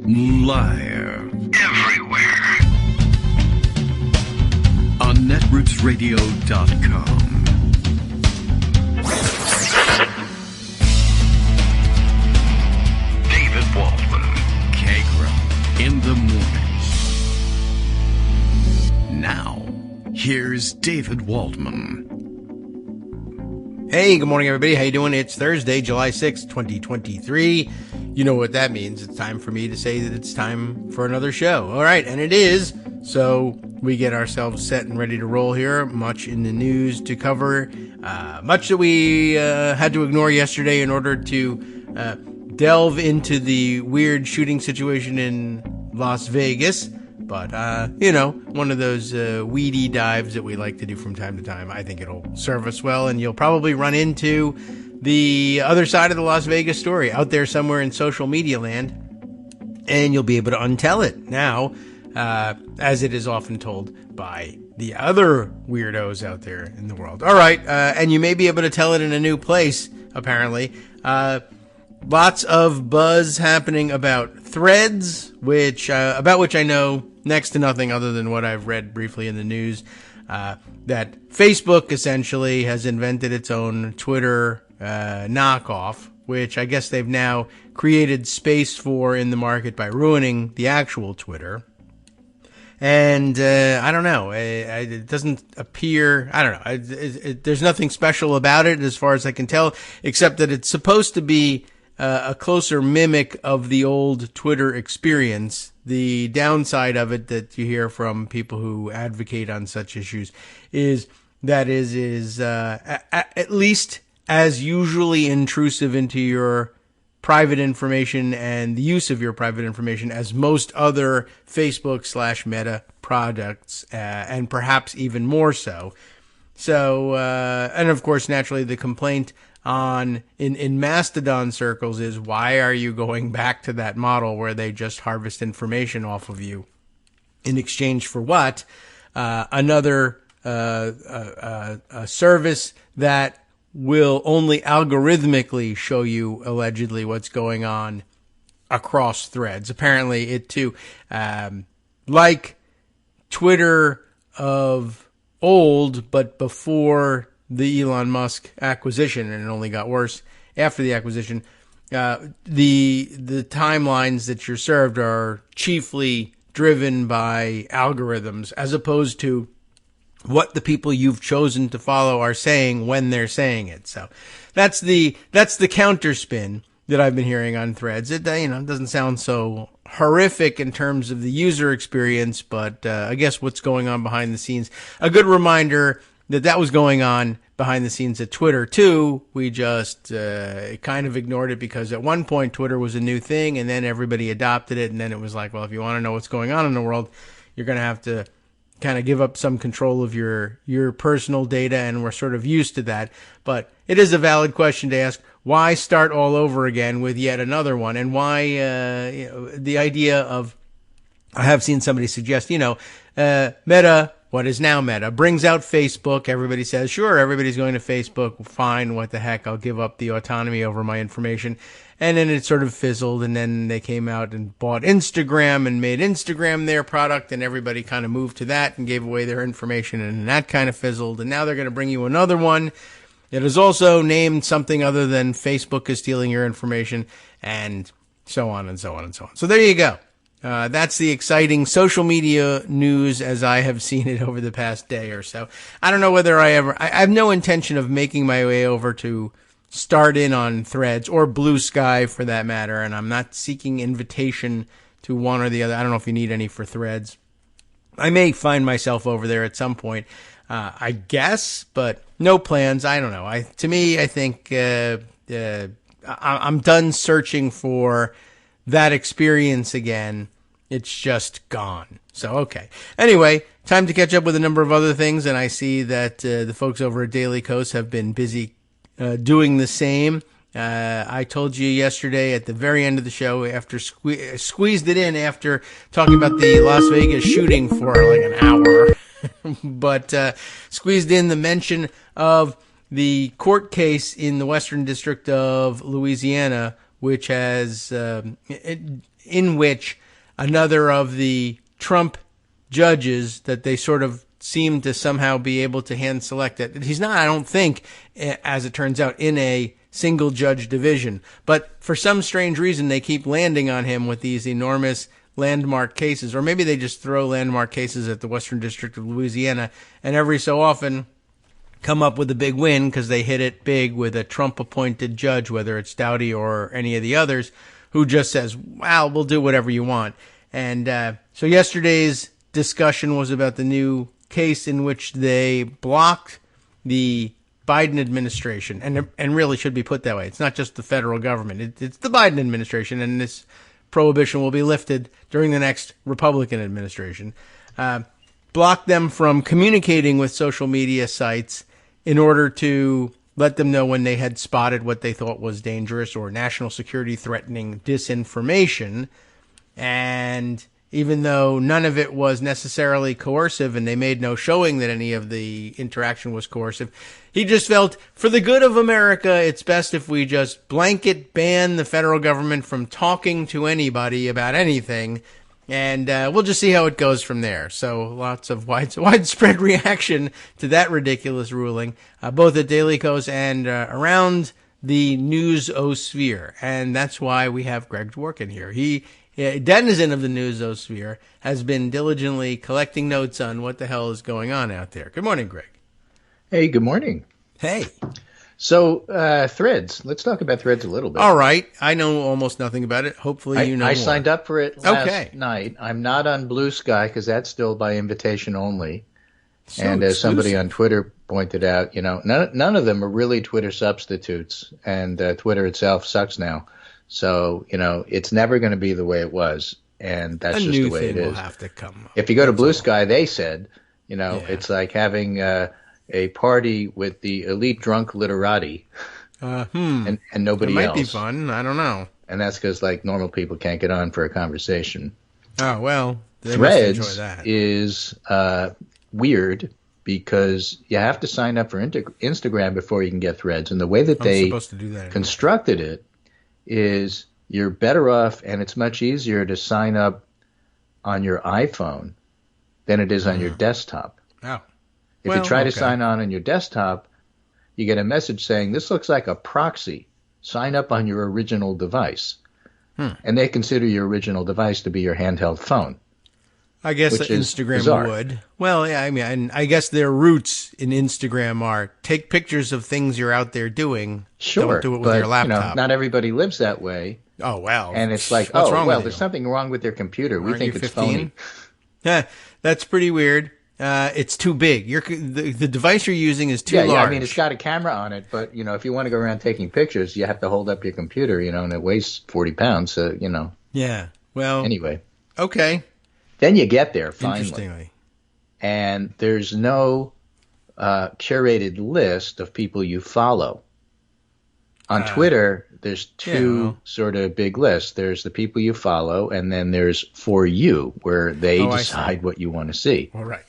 Live. Everywhere. On netrootsradio.com. David Waldman. Kagro. In the morning. Now, here's David Waldman. Hey, good morning, everybody. How you doing? It's Thursday, July 6th, 2023. You know what that means. It's time for me to say that it's time for another show. All right, and it is. So we get ourselves set and ready to roll here. Much in the news to cover. Much that we had to ignore yesterday in order to delve into the weird shooting situation in Las Vegas. But, one of those weedy dives that we like to do from time to time. I think it'll serve us well, and you'll probably run into the other side of the Las Vegas story out there somewhere in social media land, and you'll be able to untell it now, as it is often told by the other weirdos out there in the world. All right, and you may be able to tell it in a new place, apparently. Lots of buzz happening about Threads, about which I know next to nothing other than what I've read briefly in the news, that Facebook essentially has invented its own Twitter knockoff, which I guess they've now created space for in the market by ruining the actual Twitter. And I don't know. It doesn't appear. I don't know. There's nothing special about it as far as I can tell, except that it's supposed to be a closer mimic of the old Twitter experience. The downside of it that you hear from people who advocate on such issues is that is at least as usually intrusive into your private information and the use of your private information as most other Facebook/Meta products, and perhaps even more so. So, and of course, naturally, the complaint in Mastodon circles is, why are you going back to that model where they just harvest information off of you in exchange for what? Another service that will only algorithmically show you allegedly what's going on across threads. Apparently it too, like Twitter of old, but before the Elon Musk acquisition, and it only got worse after the acquisition, the timelines that you're served are chiefly driven by algorithms as opposed to what the people you've chosen to follow are saying when they're saying it. So that's the counterspin that I've been hearing on Threads. It doesn't sound so horrific in terms of the user experience, but I guess what's going on behind the scenes. A good reminder that was going on behind the scenes at Twitter too. We just kind of ignored it because at one point Twitter was a new thing, and then everybody adopted it, and then it was like, well, if you want to know what's going on in the world, you're going to have to kind of give up some control of your personal data, and we're sort of used to that. But it is a valid question to ask, why start all over again with yet another one? And why the idea of, I have seen somebody suggest, Meta, what is now Meta, brings out Facebook. Everybody says, sure, everybody's going to Facebook. Fine, what the heck, I'll give up the autonomy over my information. And then it sort of fizzled, and then they came out and bought Instagram and made Instagram their product, and everybody kind of moved to that and gave away their information, and that kind of fizzled. And now they're going to bring you another one. It is also named something other than Facebook is stealing your information, and so on and so on and so on. So there you go. That's the exciting social media news as I have seen it over the past day or so. I don't know whether I have no intention of making my way over to start in on Threads or Blue Sky for that matter, and I'm not seeking invitation to one or the other. I don't know if you need any for Threads. I may find myself over there at some point, I guess, but no plans. I don't know. I think I'm done searching for that experience again. It's just gone. So, okay. Anyway, time to catch up with a number of other things, and I see that the folks over at Daily Kos have been busy doing the same. I told you yesterday at the very end of the show, after squeezed it in after talking about the Las Vegas shooting for like an hour, but squeezed in the mention of the court case in the Western District of Louisiana, which has in which another of the Trump judges that they sort of seem to somehow be able to hand select it. He's not, I don't think, as it turns out, in a single judge division. But for some strange reason, they keep landing on him with these enormous landmark cases, or maybe they just throw landmark cases at the Western District of Louisiana, and every so often come up with a big win because they hit it big with a Trump-appointed judge, whether it's Doughty or any of the others, who just says, well, we'll do whatever you want. And so yesterday's discussion was about the new case in which they blocked the Biden administration, and really should be put that way. It's not just the federal government. It's the Biden administration, and this prohibition will be lifted during the next Republican administration. Blocked them from communicating with social media sites in order to let them know when they had spotted what they thought was dangerous or national security threatening disinformation. And even though none of it was necessarily coercive and they made no showing that any of the interaction was coercive, he just felt, for the good of America, it's best if we just blanket ban the federal government from talking to anybody about anything, and we'll just see how it goes from there. So lots of widespread reaction to that ridiculous ruling, both at Daily Kos and around the news-osphere. And that's why we have Greg Dworkin here. He, denizen of the news-osphere, has been diligently collecting notes on what the hell is going on out there. Good morning, Greg. Hey, good morning. Hey. So, Threads. Let's talk about Threads a little bit. All right. I know almost nothing about it. Hopefully you know I more. signed up for it last night. I'm not on Blue Sky because that's still by invitation only. So and as somebody on Twitter pointed out, none of them are really Twitter substitutes, and Twitter itself sucks now. So, it's never going to be the way it was, and that's just the way it is. Will have to come. If you go to Blue Sky, they said, it's like having a party with the elite drunk literati, and nobody else. It might be fun. I don't know. And that's because normal people can't get on for a conversation. Oh well, Threads is weird because you have to sign up for Instagram before you can get Threads, and the way that they constructed it is you're better off, and it's much easier to sign up on your iPhone than it is on your desktop. Oh. If you try to sign on your desktop, you get a message saying, this looks like a proxy. Sign up on your original device. And they consider your original device to be your handheld phone. I guess Instagram would. Well, yeah, I mean, I guess their roots in Instagram are take pictures of things you're out there doing. Sure, don't do it with your laptop. Not everybody lives that way. Oh, well. And it's like, there's something wrong with their computer. We think it's phony. That's pretty weird. It's too big. The device you're using is too large. Yeah, I mean, it's got a camera on it, but, if you want to go around taking pictures, you have to hold up your computer, and it weighs 40 pounds, so, Yeah, well. Anyway. Okay. Then you get there, finally. Interestingly. And there's no curated list of people you follow. On Twitter, there's two sort of big lists. There's the people you follow, and then there's For You, where they decide what you want to see. All right.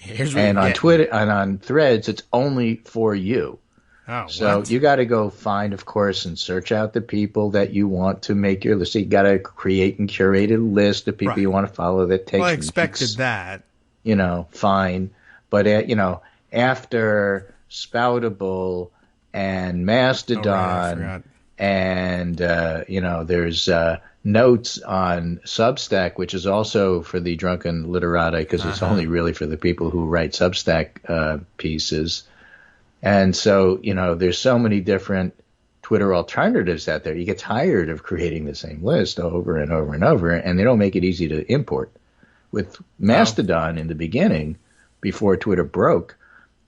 On Twitter and on Threads, it's only For You. Oh, so you got to go find, of course, and search out the people that you want to make your list. So you got to create and curate a list of people you want to follow. That takes. Well, I expected that. Fine, but after Spoutable and Mastodon, and there's Notes on Substack, which is also for the drunken literati because it's only really for the people who write Substack pieces. And so, there's so many different Twitter alternatives out there. You get tired of creating the same list over and over and over, and they don't make it easy to import. With Mastodon in the beginning, before Twitter broke,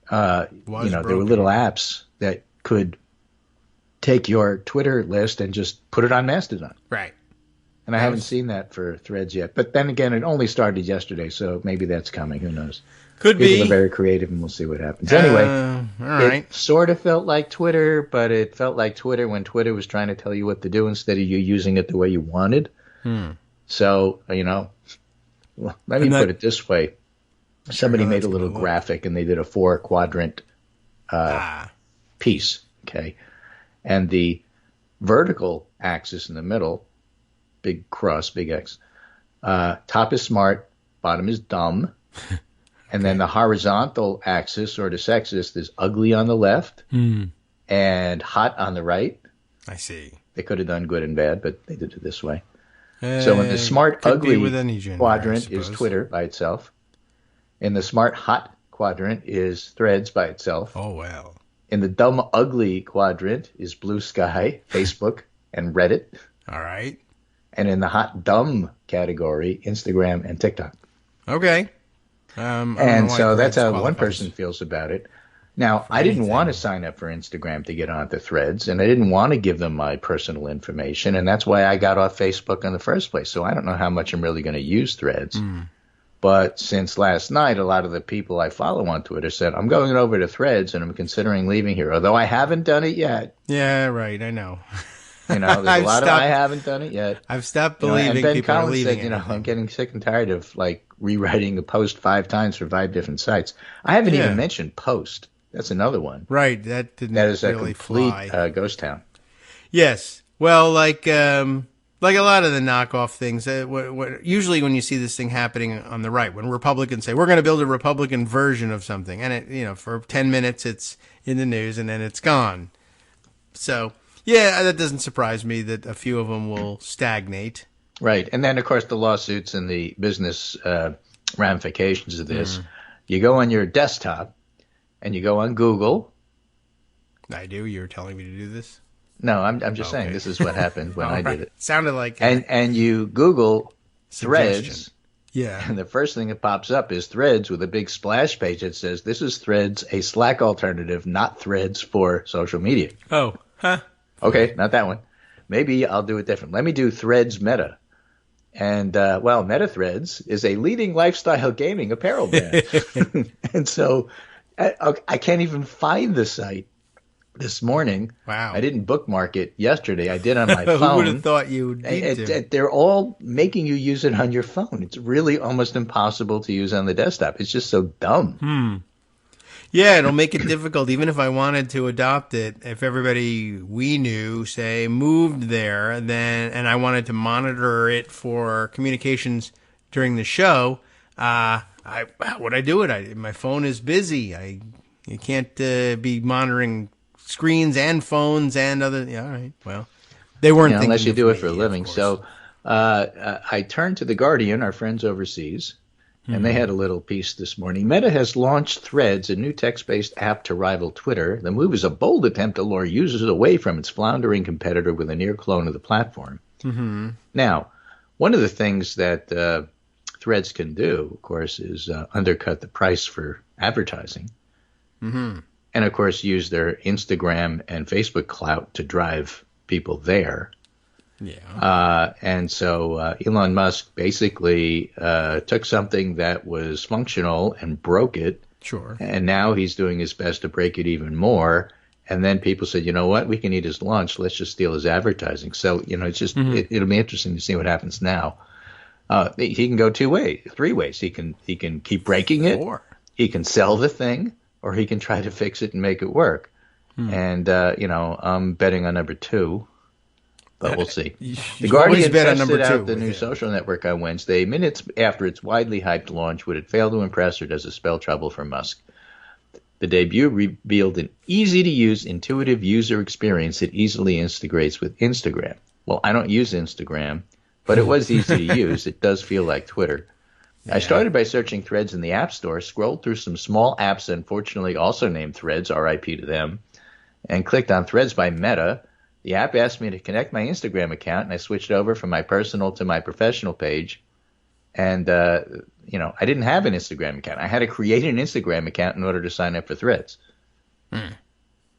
there were little apps that could take your Twitter list and just put it on Mastodon. Right. And I haven't seen that for Threads yet. But then again, it only started yesterday, so maybe that's coming. Who knows? Could be. People are very creative, and we'll see what happens. Anyway, all right. It sort of felt like Twitter, but it felt like Twitter when Twitter was trying to tell you what to do instead of you using it the way you wanted. So, let me put it this way. Somebody made a little graphic, and they did a 4-quadrant piece, okay? And the vertical axis in the middle, big cross, big X, Top is smart, bottom is dumb. And then the horizontal axis or the sexist is ugly on the left and hot on the right. I see. They could have done good and bad, but they did it this way. So in the smart ugly quadrant is Twitter by itself. In the smart hot quadrant is Threads by itself. Oh, well. In the dumb ugly quadrant is Blue Sky, Facebook, and Reddit. All right. And in the hot dumb category, Instagram and TikTok. Okay. And so that's how one person feels about it. Now, I didn't want to sign up for Instagram to get onto Threads, and I didn't want to give them my personal information, and that's why I got off Facebook in the first place. So I don't know how much I'm really going to use Threads. But since last night, a lot of the people I follow on Twitter said, I'm going over to Threads, and I'm considering leaving here, although I haven't done it yet. Yeah, right. I know. You know, there's a lot of I haven't done it yet. I've stopped believing and Ben people Collins are leaving. Said, I'm getting sick and tired of like rewriting a post 5 times for 5 different sites. I haven't even mentioned Post. That's another one. Right. That didn't That is really a complete fly. ghost town. Yes. Well, like a lot of the knockoff things, usually when you see this thing happening on the right, when Republicans say, we're going to build a Republican version of something, and it, for 10 minutes it's in the news and then it's gone. So, yeah, that doesn't surprise me that a few of them will stagnate. Right. And then, of course, the lawsuits and the business ramifications of this. You go on your desktop and you go on Google. I do? You were telling me to do this? No, I'm just saying this is what happened when I did it. Sounded like and you Google Threads. Yeah. And the first thing that pops up is Threads with a big splash page that says, this is Threads, a Slack alternative, not Threads for social media. Oh, huh. Okay, not that one. Maybe I'll do it different. Let me do Threads Meta. And, Meta Threads is a leading lifestyle gaming apparel brand. And so I can't even find the site this morning. Wow. I didn't bookmark it yesterday. I did on my phone. Who would have thought you would need to? They're all making you use it on your phone. It's really almost impossible to use on the desktop. It's just so dumb. Yeah, it'll make it difficult. Even if I wanted to adopt it, if everybody we knew, say, moved there, and I wanted to monitor it for communications during the show, how would I do it? My phone is busy. You can't be monitoring screens and phones and other. Yeah, all right. Well, they weren't thinking unless you do it for a me, living. So I turned to The Guardian, our friends overseas. And they had a little piece this morning. Meta has launched Threads, a new text-based app to rival Twitter. The move is a bold attempt to lure users away from its floundering competitor with a near clone of the platform. Now, one of the things that Threads can do, of course, is undercut the price for advertising. And, of course, use their Instagram and Facebook clout to drive people there. Yeah. And so Elon Musk basically took something that was functional and broke it. Sure. And now he's doing his best to break it even more. And then people said, you know what? We can eat his lunch. Let's just steal his advertising. So, it's just it'll be interesting to see what happens now. He can go 2 ways, 3 ways. He can keep breaking it. He can sell the thing, or he can try to fix it and make it work. And, I'm betting on number 2. But we'll see. The Guardian tested out the new social network on Wednesday, minutes after its widely hyped launch. Would it fail to impress, or does it spell trouble for Musk? The debut revealed an easy-to-use, intuitive user experience that easily integrates with Instagram. Well, I don't use Instagram, but it was easy to use. It does feel like Twitter. Yeah. I started by searching Threads in the App Store, scrolled through some small apps, unfortunately also named Threads, RIP to them, and clicked on Threads by Meta. The app asked me to connect my Instagram account, and I switched over from my personal to my professional page. And, I didn't have an Instagram account. I had to create an Instagram account in order to sign up for Threads.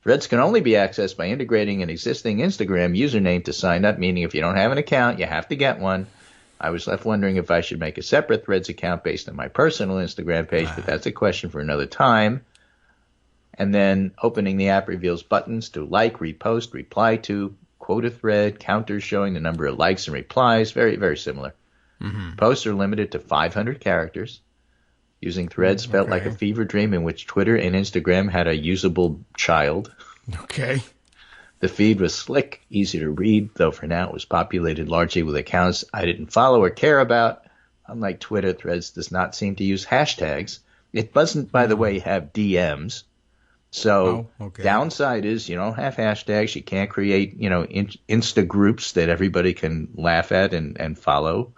Threads can only be accessed by integrating an existing Instagram username to sign up, meaning if you don't have an account, you have to get one. I was left wondering if I should make a separate Threads account based on my personal Instagram page, but that's a question for another time. And then opening the app reveals buttons to like, repost, reply to, quote a thread, counters showing the number of likes and replies. Very, very similar. Posts are limited to 500 characters. Using Threads felt like a fever dream in which Twitter and Instagram had a usable child. Okay. The feed was slick, easy to read, though for now it was populated largely with accounts I didn't follow or care about. unlike Twitter, Threads does not seem to use hashtags. It doesn't, by the way, have DMs. So downside is you don't have hashtags. You can't create, Insta groups that everybody can laugh at and follow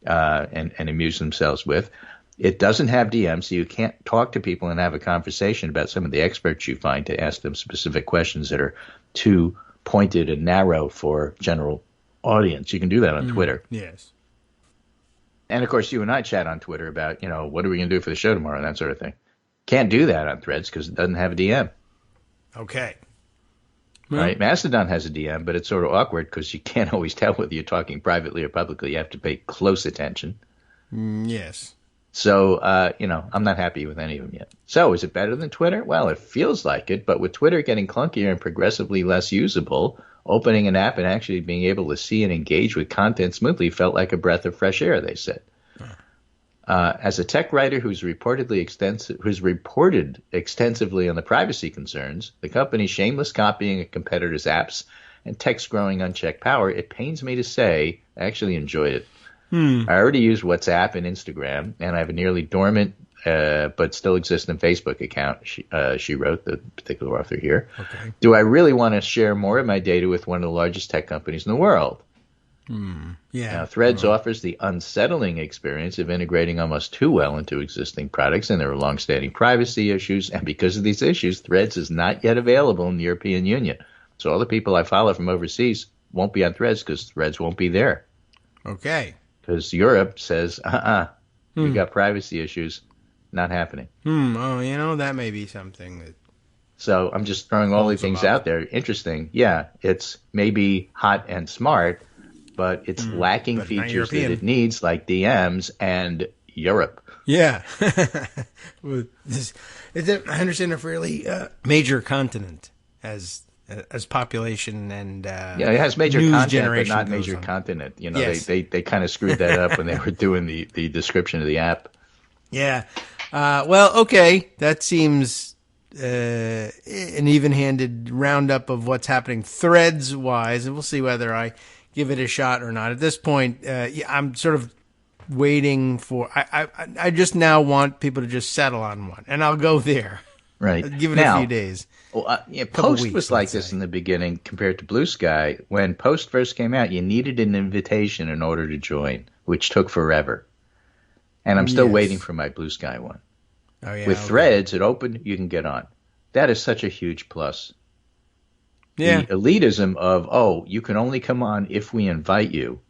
and amuse themselves with. It doesn't have DMs, so you can't talk to people and have a conversation about some of the experts you find to ask them specific questions that are too pointed and narrow for general audience. You can do that on Twitter. Yes. And, of course, you and I chat on Twitter about, what are we going to do for the show tomorrow and that sort of thing. Can't do that on Threads because it doesn't have a DM. Okay. Right? Mastodon has a DM, but it's sort of awkward because you can't always tell whether you're talking privately or publicly. You have to pay close attention. Yes. So, I'm not happy with any of them yet. So, is it better than Twitter? Well, it feels like it, but with Twitter getting clunkier and progressively less usable, opening an app and actually being able to see and engage with content smoothly felt like a breath of fresh air, they said. As a tech writer who's reported extensively on the privacy concerns, the company's shameless copying of competitors' apps, and tech's growing unchecked power, it pains me to say I actually enjoyed it. I already use WhatsApp and Instagram, and I have a nearly dormant but still existent Facebook account, she wrote, the particular author here. Okay. Do I really want to share more of my data with one of the largest tech companies in the world? Yeah. Now, Threads offers the unsettling experience of integrating almost too well into existing products, and there are longstanding privacy issues, and because of these issues, Threads is not yet available in the European Union. So all the people I follow from overseas won't be on Threads because Threads won't be there. Okay. Because Europe says, you got privacy issues, not happening. Oh, that may be something that... So I'm just throwing all these things out there. Interesting. Yeah, it's maybe hot and smart, but it's lacking features that it needs, like DMs and Europe. Yeah. I understand a fairly major continent as population and it has major news content, generation, but not major continent. Yes. They kind of screwed that up when they were doing the description of the app. Yeah. Well, okay. That seems an even-handed roundup of what's happening Threads-wise, and we'll see whether I give it a shot or not. At this point, I'm sort of waiting for... I just now want people to just settle on one, and I'll go there. Right. I'll give it a few days. Post was like this in the beginning compared to Blue Sky. When Post first came out, you needed an invitation in order to join, which took forever. And I'm still waiting for my Blue Sky one. Oh, yeah, With Threads, it opened, you can get on. That is such a huge plus. Yeah. The elitism of, you can only come on if we invite you,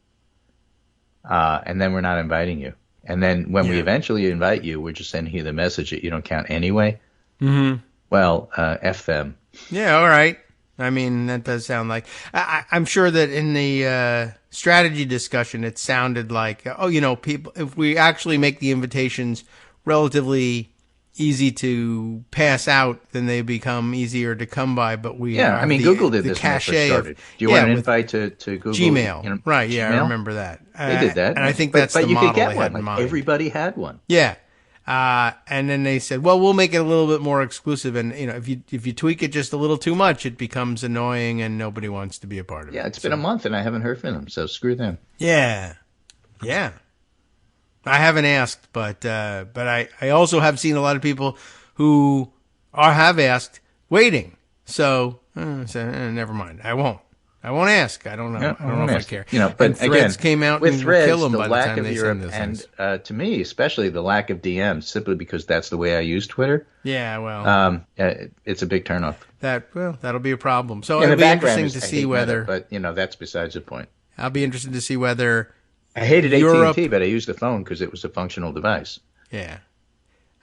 and then we're not inviting you. And then when we eventually invite you, we're just sending you the message that you don't count anyway. Mm-hmm. Well, F them. Yeah, all right. I mean, that does sound like... I'm sure that in the strategy discussion, it sounded like, people, if we actually make the invitations relatively easy to pass out, then they become easier to come by. But we Google did this when they first started. Do you want an invite to Google? Gmail. Right, yeah, Gmail? I remember that. They did that. And I think that's the model they had in mind. Everybody had one. Yeah. And then they said, well, we'll make it a little bit more exclusive. And, if you tweak it just a little too much, it becomes annoying and nobody wants to be a part of it. Yeah, it's been a month and I haven't heard from them, so screw them. Yeah. Yeah. I haven't asked, but I also have seen a lot of people who have asked waiting. So, never mind. I won't ask. I don't know. Yeah, I don't know if I care. But Threads again, came out with and Threads, kill them the by lack the time of they Europe, send this. and to me, especially the lack of DMs, simply because that's the way I use Twitter. Yeah, well, it's a big turnoff. That'll be a problem. So In it'll the be background interesting to see whether. But that's besides the point. I'll be interested to see whether. I hated Europe, AT&T, but I used the phone because it was a functional device. Yeah.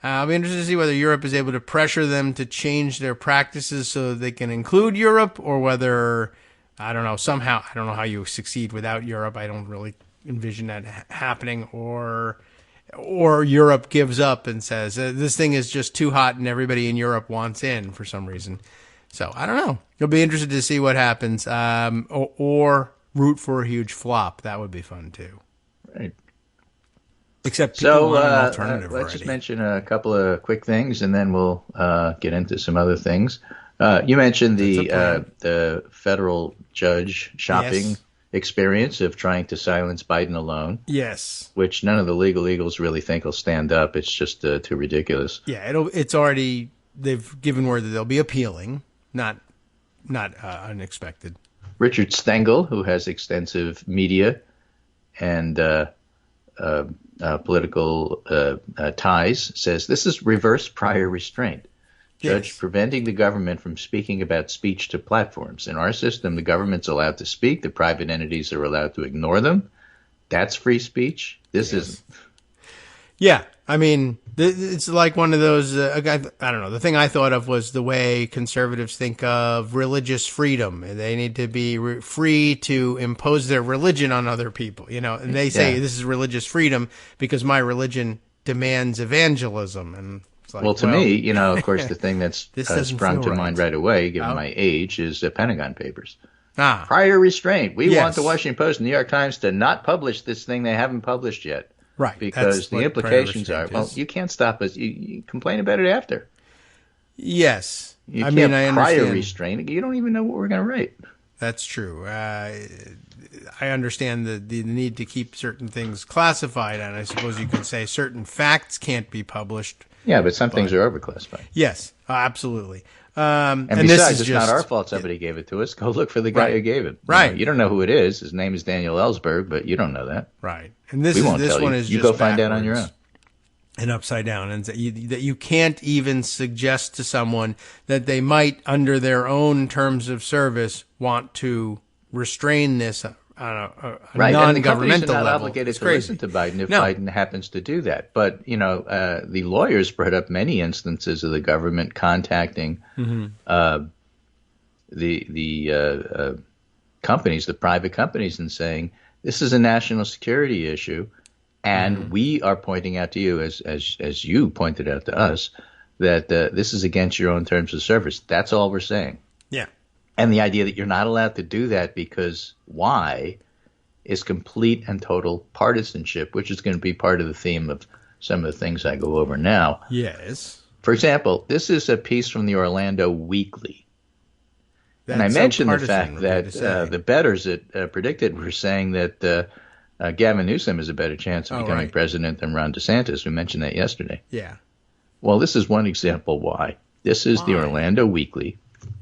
I'll be interested to see whether Europe is able to pressure them to change their practices so they can include Europe, or whether, I don't know, somehow, I don't know how you succeed without Europe. I don't really envision that happening, or Europe gives up and says, this thing is just too hot and everybody in Europe wants in for some reason. So, I don't know. You'll be interested to see what happens, or root for a huge flop. That would be fun, too. Right. Except people want an alternative let's already. just mention a couple of quick things, and then we'll get into some other things. You mentioned the federal judge shopping experience of trying to silence Biden alone. Yes. Which none of the legal eagles really think will stand up. It's just too ridiculous. Yeah, it's already, they've given word that they'll be appealing, not unexpected. Richard Stengel, who has extensive media and political ties, says this is reverse prior restraint. Judge, Yes. preventing the government from speaking about speech to platforms. In our system, the government's allowed to speak. The private entities are allowed to ignore them. That's free speech. This isn't. Yeah, I mean, it's like one of those, I don't know, the thing I thought of was the way conservatives think of religious freedom. They need to be free to impose their religion on other people, and they say this is religious freedom because my religion demands evangelism. And it's like, well, to me, of course, the thing that's sprung to mind right away, given my age, is the Pentagon Papers. Prior restraint. We want the Washington Post and New York Times to not publish this thing they haven't published yet. Right. Because the implications are, well, you can't stop us. You complain about it after. Yes. You I can't prior restraint. You don't even know what we're going to write. That's true. I understand the need to keep certain things classified, and I suppose you could say certain facts can't be published. Yeah, but some things are overclassified. Yes, absolutely. And besides, it's not our fault somebody gave it to us. Go look for the guy who gave it. Right. You don't know who it is. His name is Daniel Ellsberg, but you don't know that. Right. And this one is you just go find out on your own. And upside down, and that you can't even suggest to someone that they might, under their own terms of service, want to restrain this on a non-governmental level. Not level. obligated to listen to Biden if Biden happens to do that. But the lawyers brought up many instances of the government contacting the companies, the private companies, and saying this is a national security issue. And we are pointing out to you, as you pointed out to us, that this is against your own terms of service. That's all we're saying. Yeah. And the idea that you're not allowed to do that because why is complete and total partisanship, which is going to be part of the theme of some of the things I go over now. Yes. For example, this is a piece from the Orlando Weekly. And I mentioned the fact that the bettors that predicted were saying that Gavin Newsom has a better chance of becoming president than Ron DeSantis. We mentioned that yesterday. Yeah. Well, this is one example why. This is the Orlando Weekly.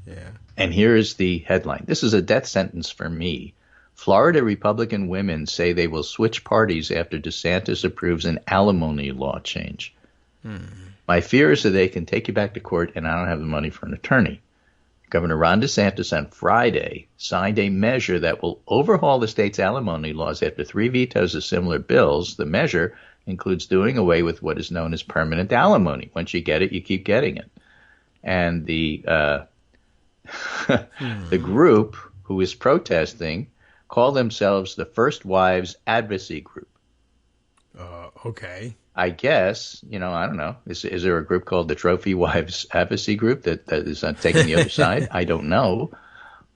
Yeah. And here is the headline. This is a death sentence for me. Florida Republican women say they will switch parties after DeSantis approves an alimony law change. My fear is that they can take you back to court and I don't have the money for an attorney. Governor Ron DeSantis on Friday signed a measure that will overhaul the state's alimony laws after 3 vetoes of similar bills. The measure includes doing away with what is known as permanent alimony. Once you get it, you keep getting it. And the the group who is protesting call themselves the First Wives Advocacy Group. Okay. I guess, I don't know. Is there a group called the Trophy Wives Advocacy Group that is not taking the other side? I don't know.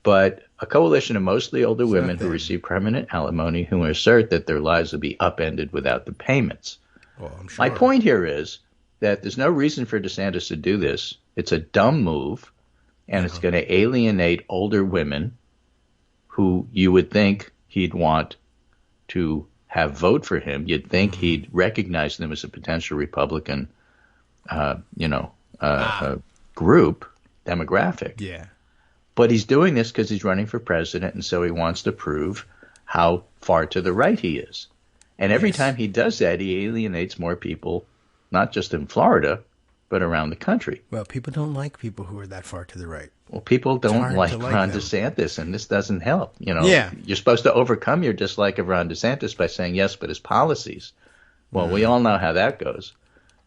But a coalition of mostly older women who receive permanent alimony who assert that their lives will be upended without the payments. Well, I'm sure. My point here is that there's no reason for DeSantis to do this. It's a dumb move, and it's going to alienate older women who you would think he'd want to have vote for him. You'd think he'd recognize them as a potential Republican, group, demographic. Yeah. But he's doing this because he's running for president, and so he wants to prove how far to the right he is. And every time he does that, he alienates more people, not just in Florida, but around the country. Well, people don't like people who are that far to the right. Well, people don't like Ron DeSantis, and this doesn't help. You're supposed to overcome your dislike of Ron DeSantis by saying yes, but his policies. Well, we all know how that goes.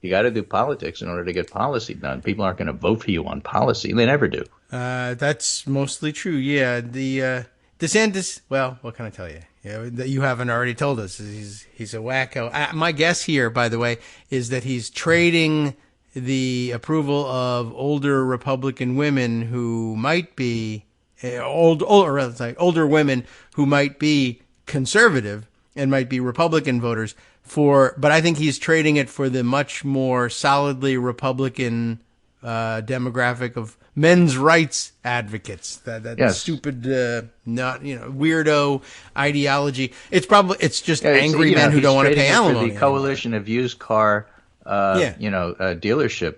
You got to do politics in order to get policy done. People aren't going to vote for you on policy. They never do. That's mostly true. Yeah, the DeSantis. Well, what can I tell you? That you haven't already told us. He's a wacko. My guess here, by the way, is that he's trading the approval of older Republican women who might be older women who might be conservative and might be Republican voters but I think he's trading it for the much more solidly Republican demographic of men's rights advocates. That Yes. stupid, weirdo ideology. It's just angry men who don't want to pay alimony. The coalition of used car, dealership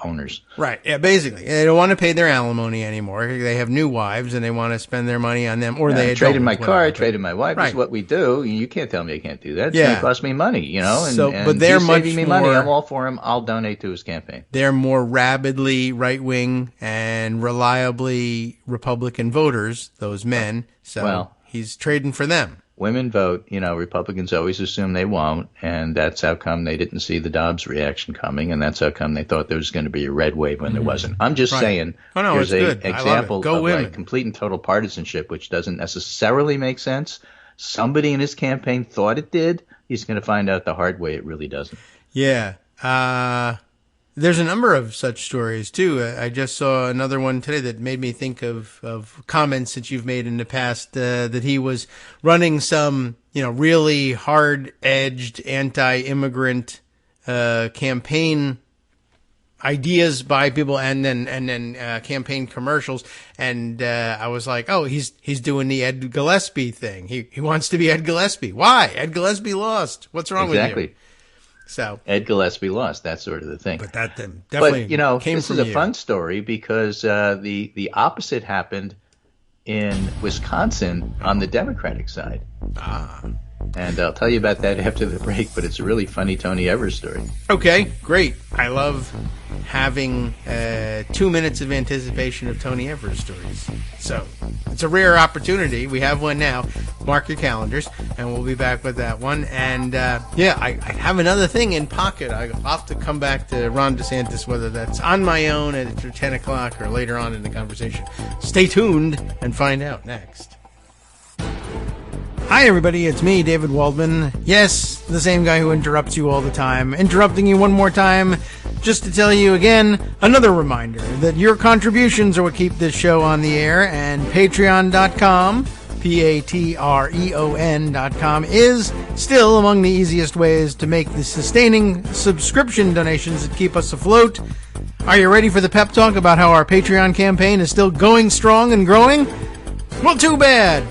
owners. Right. Yeah. Basically, they don't want to pay their alimony anymore. They have new wives and they want to spend their money on them, or they traded my car, traded my wife. Right. This is what we do. You can't tell me I can't do that. It's going to cost me money, And, but they're he's much saving me more, money. I'm all for him. I'll donate to his campaign. They're more rabidly right wing and reliably Republican voters. Those men. So he's trading for them. Women vote, Republicans always assume they won't, and that's how come they didn't see the Dobbs reaction coming, and that's how come they thought there was going to be a red wave when there wasn't. I'm just saying, here's an example of like complete and total partisanship, which doesn't necessarily make sense. Somebody in his campaign thought it did. He's going to find out the hard way it really doesn't. Yeah. There's a number of such stories, too. I just saw another one today that made me think of comments that you've made in the past, that he was running some, really hard-edged anti-immigrant campaign ideas by people and then campaign commercials. And I was like, oh, he's doing the Ed Gillespie thing. He wants to be Ed Gillespie. Why? Ed Gillespie lost. What's wrong with you? Exactly. So Ed Gillespie lost, that sort of the thing. But that definitely came this from is a fun story because the opposite happened in Wisconsin on the Democratic side. And I'll tell you about that after the break, but it's a really funny Tony Evers story. Okay, great. I love having 2 minutes of anticipation of Tony Evers stories. So it's a rare opportunity. We have one now. Mark your calendars, and we'll be back with that one. And I have another thing in pocket. I'll have to come back to Ron DeSantis, whether that's on my own at 10 o'clock or later on in the conversation. Stay tuned and find out next. Hi, everybody. It's me, David Waldman. Yes, the same guy who interrupts you all the time. Interrupting you one more time just to tell you again, another reminder that your contributions are what keep this show on the air, and Patreon.com, Patreon.com, is still among the easiest ways to make the sustaining subscription donations that keep us afloat. Are you ready for the pep talk about how our Patreon campaign is still going strong and growing? Well, too bad.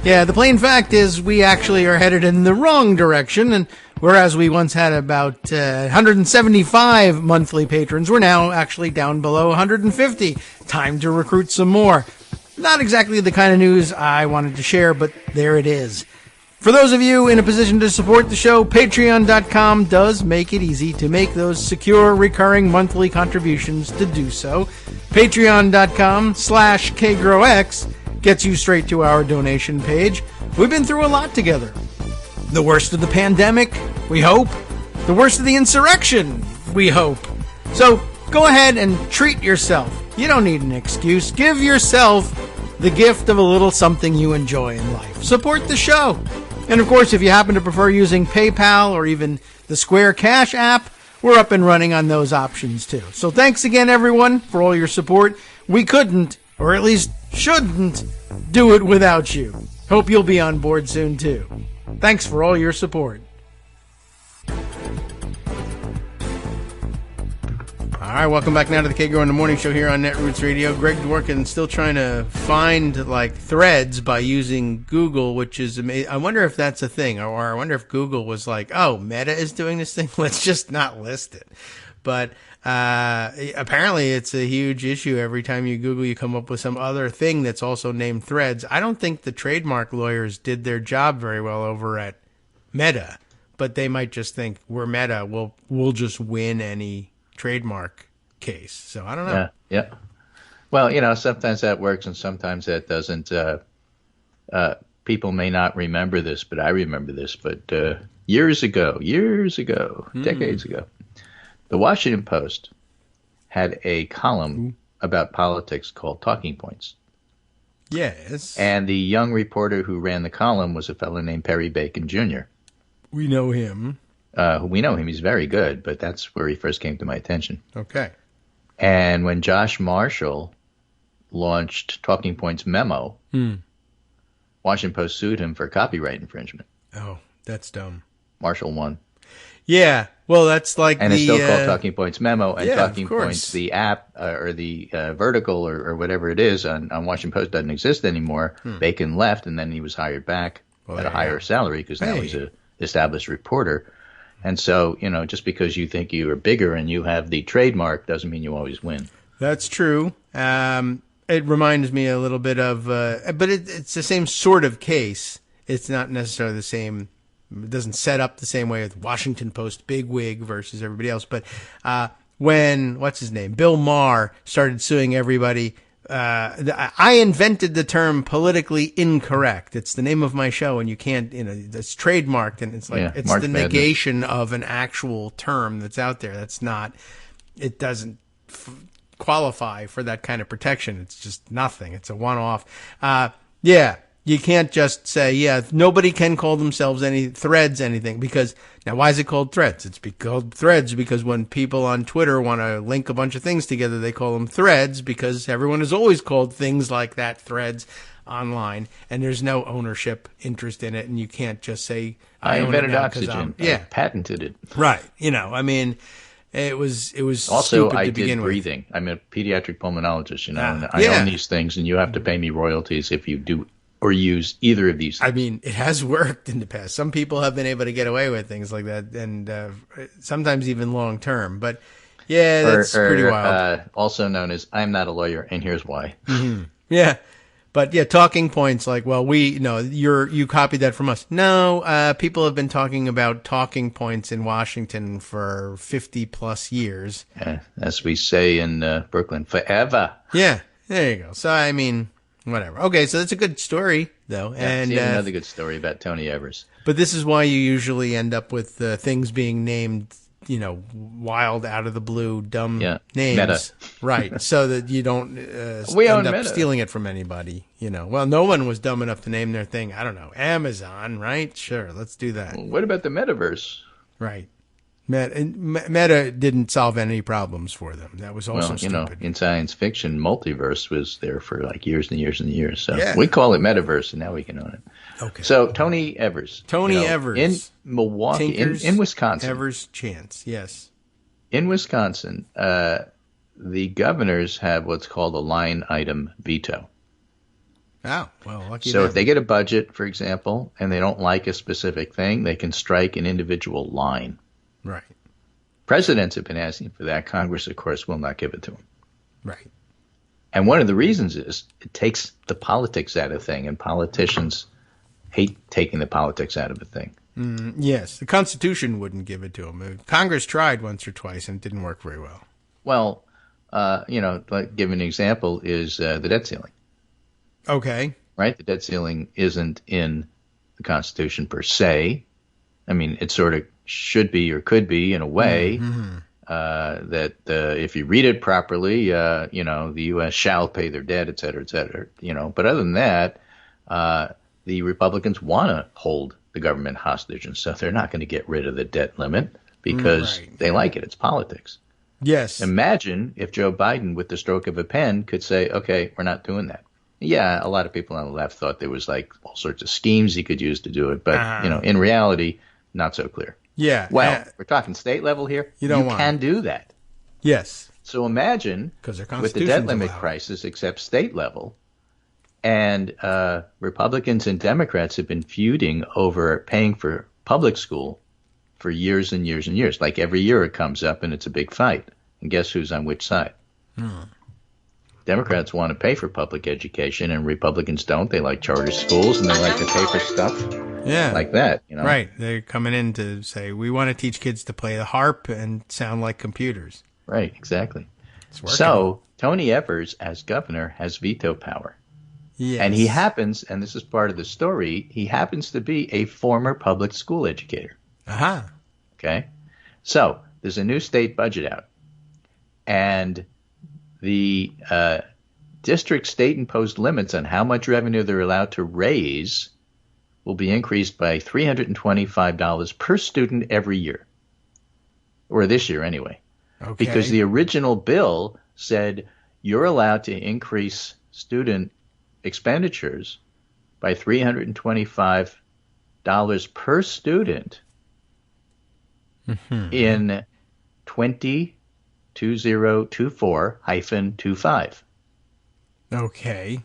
Yeah, the plain fact is we actually are headed in the wrong direction, and whereas we once had about 175 monthly patrons, we're now actually down below 150. Time to recruit some more. Not exactly the kind of news I wanted to share, but there it is. For those of you in a position to support the show, Patreon.com does make it easy to make those secure, recurring monthly contributions to do so. Patreon.com/KagroX gets you straight to our donation page. We've been through a lot together. The worst of the pandemic, we hope. The worst of the insurrection, we hope. So go ahead and treat yourself. You don't need an excuse. Give yourself the gift of a little something you enjoy in life. Support the show. And of course, if you happen to prefer using PayPal or even the Square Cash app, we're up and running on those options too. So thanks again, everyone, for all your support. We couldn't, or at least shouldn't, do it without you. Hope you'll be on board soon too. Thanks for all your support. All right, welcome back now to the Kagro in the Morning Show here on Netroots Radio. Greg Dworkin still trying to find threads by using Google, which is amazing. I wonder if that's a thing, or I wonder if Google was like, "Oh, Meta is doing this thing. Let's just not list it." But apparently, it's a huge issue. Every time you Google, you come up with some other thing that's also named Threads. I don't think the trademark lawyers did their job very well over at Meta, but they might just think we're Meta. We'll just win any trademark case. So I don't know. Yeah. Well, sometimes that works and sometimes that doesn't. People may not remember this, but I remember this. But years ago, decades ago, the Washington Post had a column about politics called Talking Points. Yes. And the young reporter who ran the column was a fellow named Perry Bacon Jr. We know him. We know him. He's very good, but that's where he first came to my attention. Okay. And when Josh Marshall launched Talking Points Memo, Washington Post sued him for copyright infringement. Oh, that's dumb. Marshall won. Yeah. Well, that's like and the... it's still called Talking Points Memo, and yeah, Talking Points, the app or the vertical or whatever it is on Washington Post doesn't exist anymore. Bacon left, and then he was hired back at a higher salary because now he's an established reporter. And so, just because you think you are bigger and you have the trademark doesn't mean you always win. That's true. It reminds me a little bit of, but it's the same sort of case. It's not necessarily the same. It doesn't set up the same way with Washington Post bigwig versus everybody else. But when, what's his name, Bill Maher started suing everybody, I invented the term politically incorrect. It's the name of my show, and you can't, it's trademarked, and it's like, it's the negation of an actual term that's out there. That's not, it doesn't qualify for that kind of protection. It's just nothing. It's a one-off. You can't just say, nobody can call themselves threads anything, because now why is it called threads? It's called threads because when people on Twitter want to link a bunch of things together, they call them threads because everyone has always called things like that threads online, and there's no ownership interest in it, and you can't just say, I invented oxygen. I patented it. Right. It was also, stupid I to did begin breathing. with. I'm a pediatric pulmonologist, and I own these things, and you have to pay me royalties if you do or use either of these things. I mean, it has worked in the past. Some people have been able to get away with things like that, and sometimes even long term. But that's pretty wild. Also known as I'm not a lawyer, and here's why. Mm-hmm. Yeah. But talking points like, well, you copied that from us. No, people have been talking about talking points in Washington for 50 plus years. As we say in Brooklyn, forever. Yeah, there you go. So, I mean, whatever. Okay, so that's a good story, though. And another good story about Tony Evers. But this is why you usually end up with things being named, wild, out of the blue, dumb names. Meta. Right, so that you don't end up stealing it from anybody. Well, no one was dumb enough to name their thing, I don't know, Amazon, right? Sure, let's do that. Well, what about the metaverse? Right. Meta didn't solve any problems for them. That was also stupid. In science fiction, multiverse was there for like years and years and years. So we call it metaverse, and now we can own it. Okay. So Tony Evers. Evers. In Milwaukee, in Wisconsin. Evers Chance, yes. In Wisconsin, the governors have what's called a line item veto. Oh, well, lucky So them. if they get a budget, for example, and they don't like a specific thing, they can strike an individual line. Right. Presidents have been asking for that. Congress, of course, will not give it to them. Right. And one of the reasons is it takes the politics out of a thing, and politicians hate taking the politics out of a thing. Yes, the Constitution wouldn't give it to them. Congress tried once or twice, and it didn't work very well. Well, give an example is the debt ceiling. Okay. Right? The debt ceiling isn't in the Constitution per se. I mean, it sort of should be or could be in a way that if you read it properly, the U.S. shall pay their debt, et cetera, et cetera. But other than that, the Republicans want to hold the government hostage, and so they're not going to get rid of the debt limit because they like it. It's politics. Yes. Imagine if Joe Biden, with the stroke of a pen, could say, okay, we're not doing that. Yeah, a lot of people on the left thought there was like all sorts of schemes he could use to do it, but in reality, not so clear. Yeah. Well, we're talking state level here. You can do that. Yes. So imagine with the debt limit crisis, except state level, and Republicans and Democrats have been feuding over paying for public school for years and years and years. Like every year it comes up and it's a big fight. And guess who's on which side? Democrats want to pay for public education, and Republicans don't. They like charter schools, and they like to pay for stuff like that. Right. They're coming in to say, we want to teach kids to play the harp and sound like computers. Right, exactly. So Tony Evers, as governor, has veto power. Yes. And he happens, and this is part of the story, he happens to be a former public school educator. Okay? So there's a new state budget out. And the district state-imposed limits on how much revenue they're allowed to raise will be increased by $325 per student every year. Or this year, anyway. Okay. Because the original bill said you're allowed to increase student expenditures by $325 per student in 2024-25. Okay.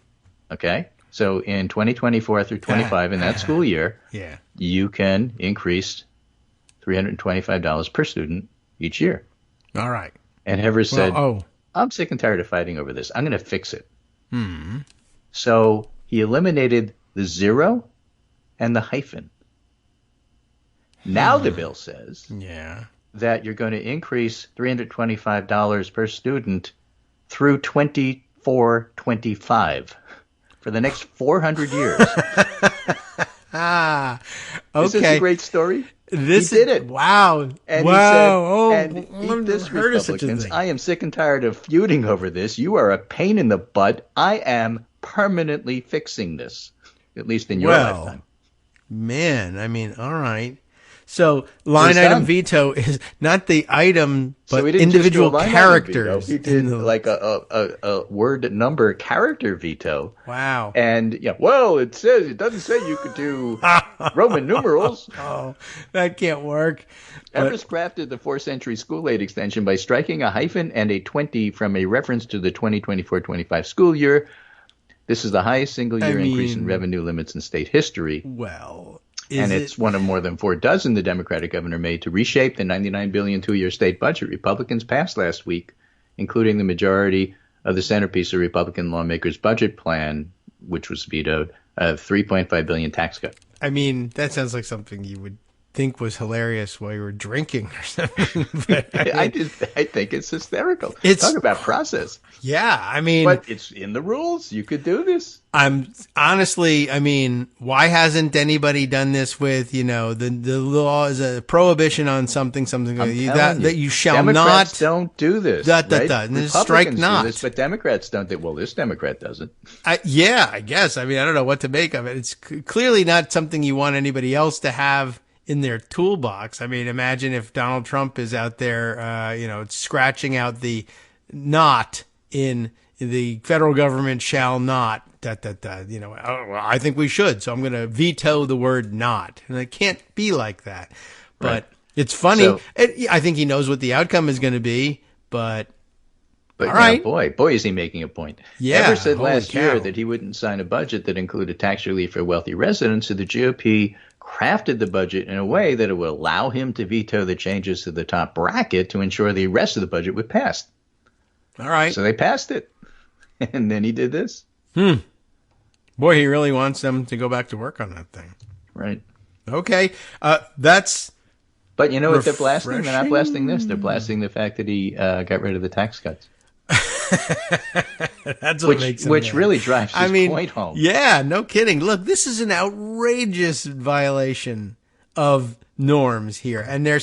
Okay? So in 2024 through 25, in that school year, you can increase $325 per student each year. All right. And Evers said, I'm sick and tired of fighting over this. I'm going to fix it. So he eliminated the zero and the hyphen. Now the bill says that you're going to increase $325 per student through 24-25 for the next 400 years. Okay. Is this a great story? He did it. Wow. And wow. he said, eat this, Republicans. I am sick and tired of feuding over this. You are a pain in the butt. I am permanently fixing this, at least in your lifetime. Man, I mean, all right. So line item veto is not the item, but individual characters. He did like a word number character veto. Wow. And it doesn't say you could do Roman numerals. Oh, that can't work. Evers crafted the 4th-century school aid extension by striking a hyphen and a 20 from a reference to the 2024-25 school year. This is the highest single-year increase in revenue limits in state history. Well, it's one of more than 4 dozen the Democratic governor made to reshape the $99 billion two-year state budget Republicans passed last week, including the majority of the centerpiece of Republican lawmakers' budget plan, which was vetoed, a $3.5 billion tax cut. I mean, that sounds like something you would think was hilarious while you were drinking or something. But, I think it's hysterical. Talk about process. Yeah, I mean, but it's in the rules. You could do this. I'm honestly, I mean, why hasn't anybody done this with, the law is a prohibition on something that you shall Democrats not. Don't do this. And then strike not. Do this, but Democrats don't. Well, this Democrat doesn't. I guess. I mean, I don't know what to make of it. It's clearly not something you want anybody else to have in their toolbox. I mean, imagine if Donald Trump is out there, scratching out the not in the federal government shall not, I think we should. So I'm going to veto the word not. And it can't be like that. But it's funny. I think he knows what the outcome is going to be, but all right. Boy, is he making a point. Yeah. Evers said last year that he wouldn't sign a budget that included tax relief for wealthy residents, so the GOP crafted the budget in a way that it would allow him to veto the changes to the top bracket to ensure the rest of the budget would pass. All right. So they passed it. And then he did this. Boy, he really wants them to go back to work on that thing. Right. Okay. That's But you know what they're blasting? They're not blasting this. They're blasting the fact that he got rid of the tax cuts. That's what makes him which really drives his point home. Yeah, no kidding. Look, this is an outrageous violation of norms here, and they're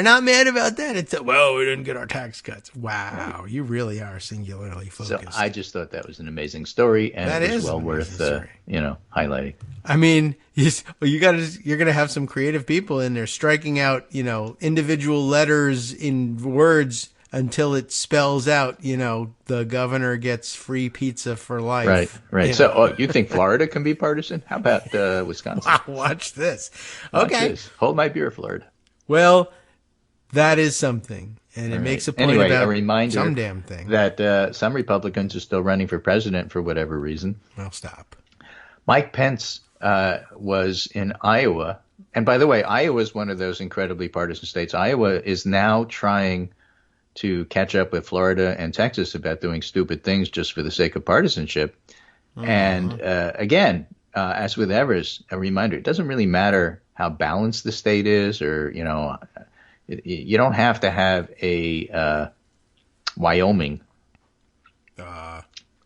not mad about that. It's we didn't get our tax cuts. Wow, you really are singularly focused. So I just thought that was an amazing story, and it was well worth highlighting. I mean, you're gonna have some creative people in there striking out individual letters in words until it spells out, the governor gets free pizza for life. Right. So you think Florida can be partisan? How about Wisconsin? Watch this. Watch Okay. this. Hold my beer, Florida. Well, that is something. And it makes a point about a reminder some damn thing. That some Republicans are still running for president for whatever reason. Well, stop. Mike Pence was in Iowa. And by the way, Iowa is one of those incredibly partisan states. Iowa is now trying to catch up with Florida and Texas about doing stupid things just for the sake of partisanship. And again, as with Evers, a reminder, it doesn't really matter how balanced the state is, or, you don't have to have a Wyoming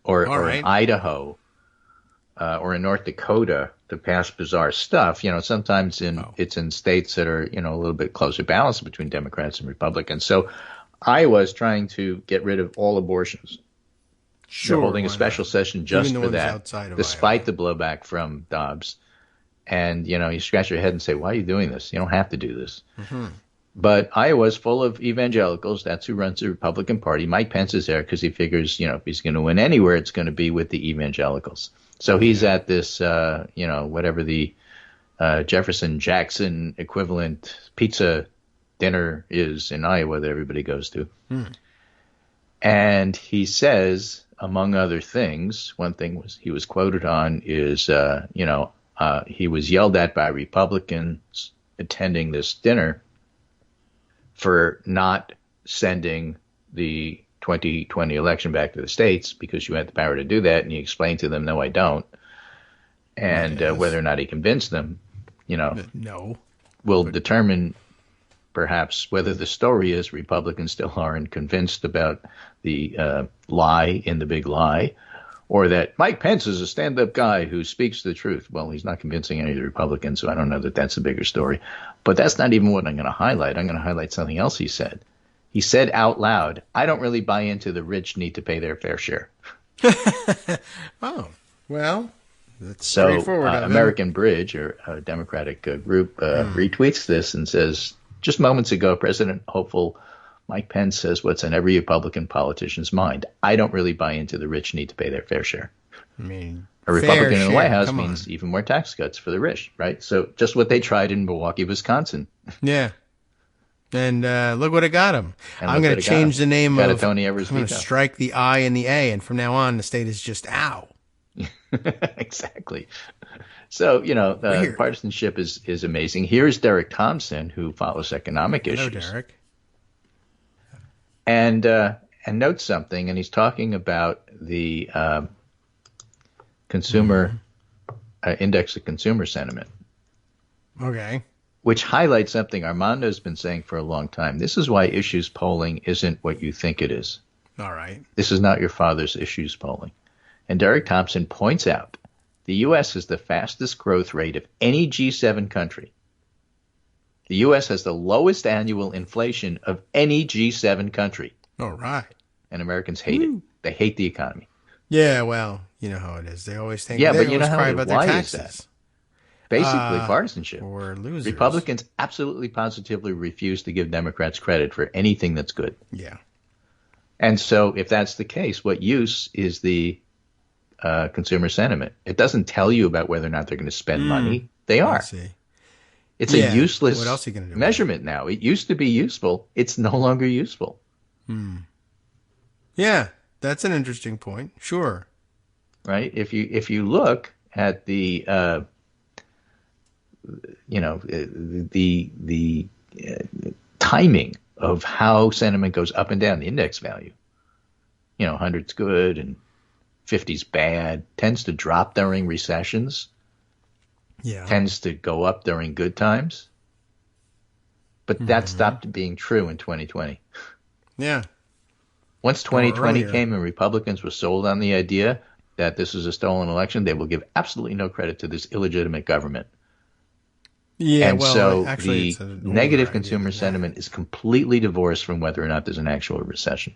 or an Idaho or in North Dakota to pass bizarre stuff. Sometimes it's in states that are, a little bit closer balanced between Democrats and Republicans. So Iowa is trying to get rid of all abortions. Sure, they're holding a special session just for that, despite Iowa. The blowback from Dobbs. And, you scratch your head and say, why are you doing this? You don't have to do this. Mm-hmm. But Iowa's full of evangelicals. That's who runs the Republican Party. Mike Pence is there because he figures, if he's going to win anywhere, it's going to be with the evangelicals. So he's at this, whatever the Jefferson Jackson equivalent pizza dinner is in Iowa that everybody goes to. And he says, among other things, one thing he was quoted on is, he was yelled at by Republicans attending this dinner for not sending the 2020 election back to the states because you had the power to do that. And he explained to them, no, I don't. And whether or not he convinced them, no, will determine perhaps whether the story is Republicans still aren't convinced about the lie in the big lie, or that Mike Pence is a stand-up guy who speaks the truth. Well, he's not convincing any of the Republicans, so I don't know that that's a bigger story. But that's not even what I'm going to highlight. I'm going to highlight something else he said. He said out loud, I don't really buy into the rich need to pay their fair share. Oh, well, that's so straightforward. American Bridge, or a Democratic group, retweets this and says, just moments ago, President hopeful Mike Pence says what's on every Republican politician's mind. I don't really buy into the rich need to pay their fair share. I mean, a Republican in the White House means even more tax cuts for the rich, right? So just what they tried in Milwaukee, Wisconsin. Yeah. And look what it got him. I'm going to change the name of Tony Evers. I'm going to strike the I and the A, and from now on, the state is just ow. Exactly. So, partisanship is amazing. Here's Derek Thompson, who follows economic issues. Hello, Derek. And notes something, and he's talking about the consumer index of consumer sentiment. Okay. Which highlights something Armando's been saying for a long time. This is why issues polling isn't what you think it is. All right. This is not your father's issues polling. And Derek Thompson points out the U.S. has the fastest growth rate of any G7 country. The U.S. has the lowest annual inflation of any G7 country. All right. And Americans hate it. They hate the economy. Yeah, well, you know how it is. They always think but you know how about why their is taxes. that? Basically, partisanship. Or losers. Republicans absolutely positively refuse to give Democrats credit for anything that's good. Yeah. And so if that's the case, what use is the consumer sentiment? It doesn't tell you about whether or not they're going to spend money. They are. I see. It's a useless what else are you gonna do measurement now. It used to be useful. It's no longer useful. Yeah, that's an interesting point. Sure. Right? If you look at the timing of how sentiment goes up and down, the index value, 100's good and 50's bad, tends to drop during recessions. Yeah. Tends to go up during good times. But that stopped being true in 2020. Yeah. Once 2020 came and Republicans were sold on the idea that this is a stolen election, they will give absolutely no credit to this illegitimate government. Yeah, and well, so actually, the negative consumer sentiment is completely divorced from whether or not there's an actual recession.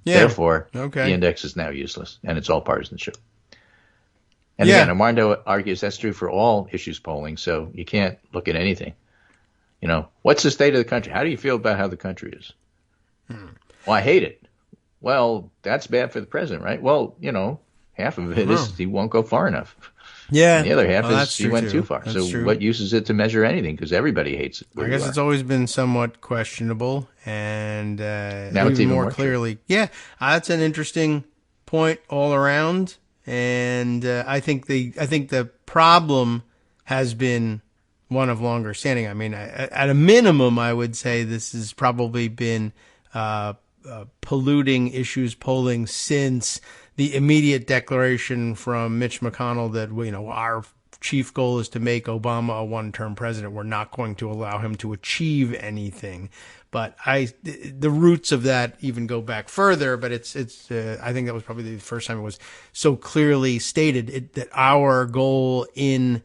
Yeah. Therefore, the index is now useless, and it's all partisanship. And again, Armando argues that's true for all issues polling, so you can't look at anything. What's the state of the country? How do you feel about how the country is? Well, I hate it. Well, that's bad for the president, right? Well, half of it is he won't go far enough. Yeah. And the other half is he went too far. That's so true. what use is it to measure anything? Because everybody hates it. I guess it's always been somewhat questionable, and now it's even more clearly. true. Yeah, that's an interesting point all around. And I think the problem has been one of longer standing. I mean, at a minimum, I would say this has probably been polluting issues polling since the immediate declaration from Mitch McConnell that our chief goal is to make Obama a one-term president. We're not going to allow him to achieve anything. But the roots of that even go back further. But it's I think that was probably the first time it was so clearly stated that our goal in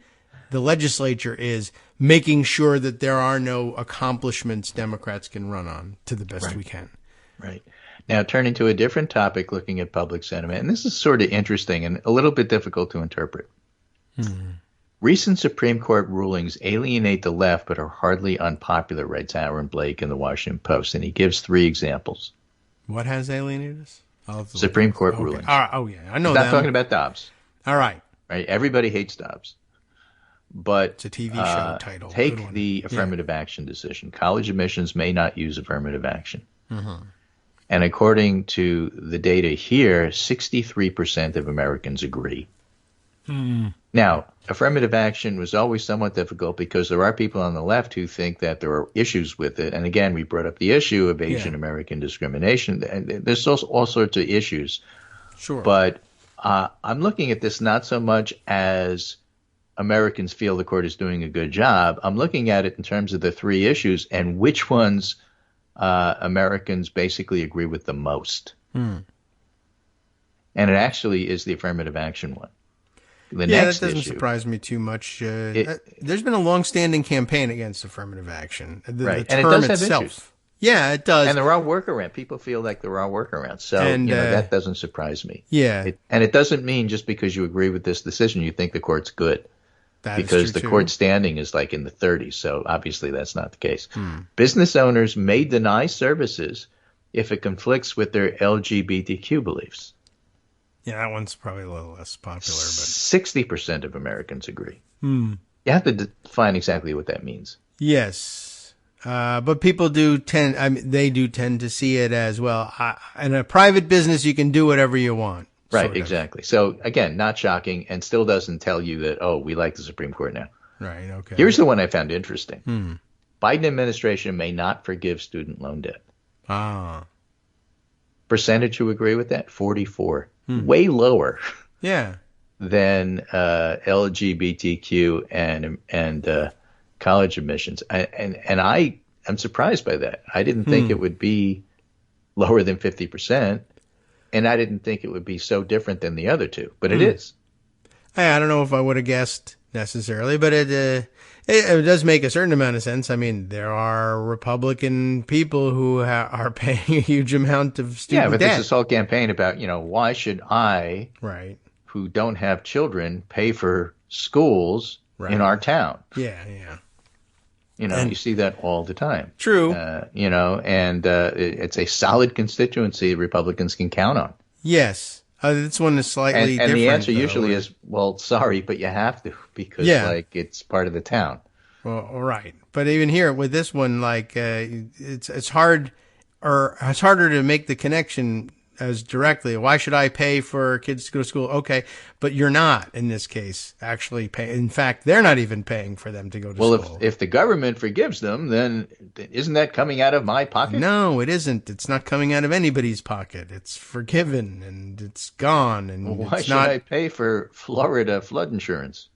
the legislature is making sure that there are no accomplishments Democrats can run on to the best we can. Right. Now, turning to a different topic, looking at public sentiment, and this is sort of interesting and a little bit difficult to interpret. Recent Supreme Court rulings alienate the left but are hardly unpopular, writes Aaron Blake in the Washington Post, and he gives 3 examples. What has alienated us? Supreme Court rulings. Oh, yeah, I know He's that. not talking about Dobbs. All right. Right? Everybody hates Dobbs. But it's a TV show title. Take the affirmative action decision. College admissions may not use affirmative action. Mm-hmm. And according to the data here, 63% of Americans agree. Now, affirmative action was always somewhat difficult because there are people on the left who think that there are issues with it. And again, we brought up the issue of Asian American discrimination. And there's all sorts of issues. Sure. But I'm looking at this not so much as Americans feel the court is doing a good job. I'm looking at it in terms of the three issues and which ones Americans basically agree with the most. And it actually is the affirmative action one. The next that doesn't issue, surprise me too much. There's been a long-standing campaign against affirmative action. The and term it does itself. have issues. Yeah, it does. And there are workarounds. People feel like there are workarounds. So that doesn't surprise me. Yeah. And it doesn't mean just because you agree with this decision, you think the court's good. Because the court standing is like in the 30s. So obviously that's not the case. Business owners may deny services if it conflicts with their LGBTQ beliefs. Yeah, that one's probably a little less popular. But 60% of Americans agree. You have to define exactly what that means. Yes. But people do tend to see it as, well, in a private business, you can do whatever you want. Right, exactly. So, again, not shocking, and still doesn't tell you that, we like the Supreme Court now. Right, okay. Here's the one I found interesting. Biden administration may not forgive student loan debt. Percentage who agree with that? 44. Way lower than LGBTQ and college admissions. And I'm surprised by that. I didn't think it would be lower than 50%. And I didn't think it would be so different than the other two, but it is. I don't know if I would have guessed necessarily, but it does make a certain amount of sense. I mean, there are Republican people who are paying a huge amount of student debt. Yeah, but there's this whole campaign about, why should I, who don't have children, pay for schools in our town? Yeah. You see that all the time. True. It's a solid constituency Republicans can count on. Yes. This one is slightly different. And the answer usually is, well, sorry, but you have to because, it's part of the town. Well, right. But even here with this one, it's harder to make the connection as directly. Why should I pay for kids to go to school? Okay, but you're not in this case actually paying. In fact, they're not even paying for them to go to school. Well, if the government forgives them, then isn't that coming out of my pocket? No, it isn't. It's not coming out of anybody's pocket. It's forgiven and it's gone. And why should I pay for Florida flood insurance?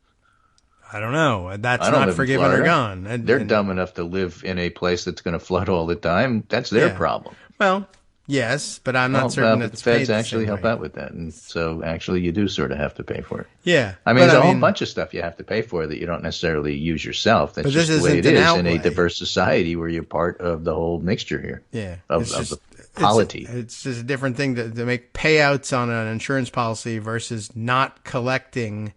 I don't know. That's not forgiven or gone. They're dumb enough to live in a place that's going to flood all the time. That's their problem. Well, yes, but I'm not certain that the feds actually help out with that. And so actually you do sort of have to pay for it. Yeah. I mean, there's a whole bunch of stuff you have to pay for that you don't necessarily use yourself. That's just the way it is in a diverse society where you're part of the whole mixture here. Yeah. Of the polity. It's just a different thing to make payouts on an insurance policy versus not collecting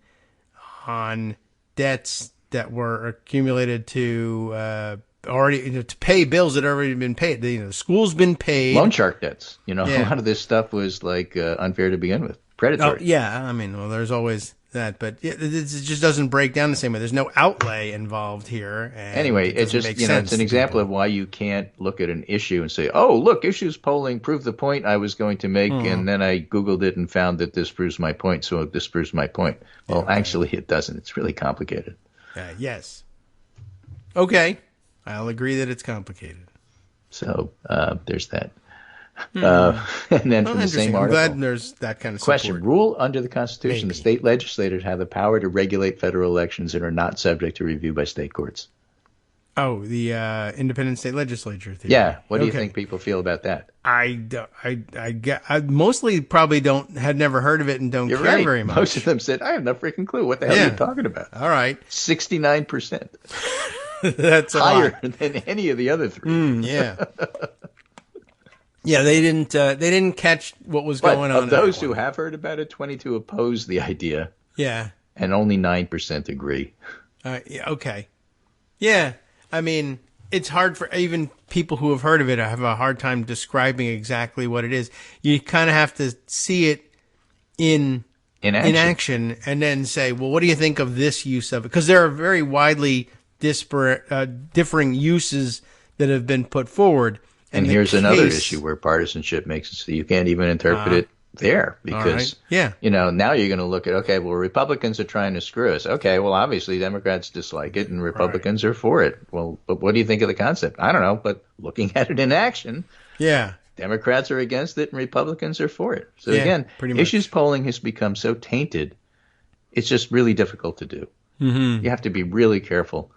on debts that were accumulated to already to pay bills that had already been paid. The school's been paid. Loan shark debts. A lot of this stuff was unfair to begin with. Predatory. Oh, yeah. I mean, there's always that, but it just doesn't break down the same way. There's no outlay involved here. And anyway, it just it's an example of why you can't look at an issue and say, "Oh, look, issues polling proved the point I was going to make," and then I Googled it and found that this proves my point, so this proves my point. Well, actually, it doesn't. It's really complicated. Yes. Okay. I'll agree that it's complicated. So there's that. And then from the same article. I'm glad there's that kind of question. Support. Rule under the Constitution, the state legislators have the power to regulate federal elections and are not subject to review by state courts. Oh, the independent state legislature theory. Yeah. What do you think people feel about that? I mostly probably had never heard of it and don't care very much. Most of them said, I have no freaking clue. What the hell are you talking about? All right. 69%. That's higher than any of the other three. Yeah. Yeah, they didn't catch what was going on. Of those who have heard about it, 22 oppose the idea. Yeah. And only 9% agree. Okay. Yeah. I mean, it's hard for even people who have heard of it. I have a hard time describing exactly what it is. You kind of have to see it in inaction and then say, well, what do you think of this use of it? Because there are very widely disparate, differing uses that have been put forward. And here's another issue where partisanship makes it so you can't even interpret it there because, now you're going to look at, okay, well, Republicans are trying to screw us. Okay, well, obviously Democrats dislike it and Republicans are for it. Well, but what do you think of the concept? I don't know, but looking at it in action, Democrats are against it and Republicans are for it. So again, issues polling has become so tainted, it's just really difficult to do. Mm-hmm. You have to be really careful.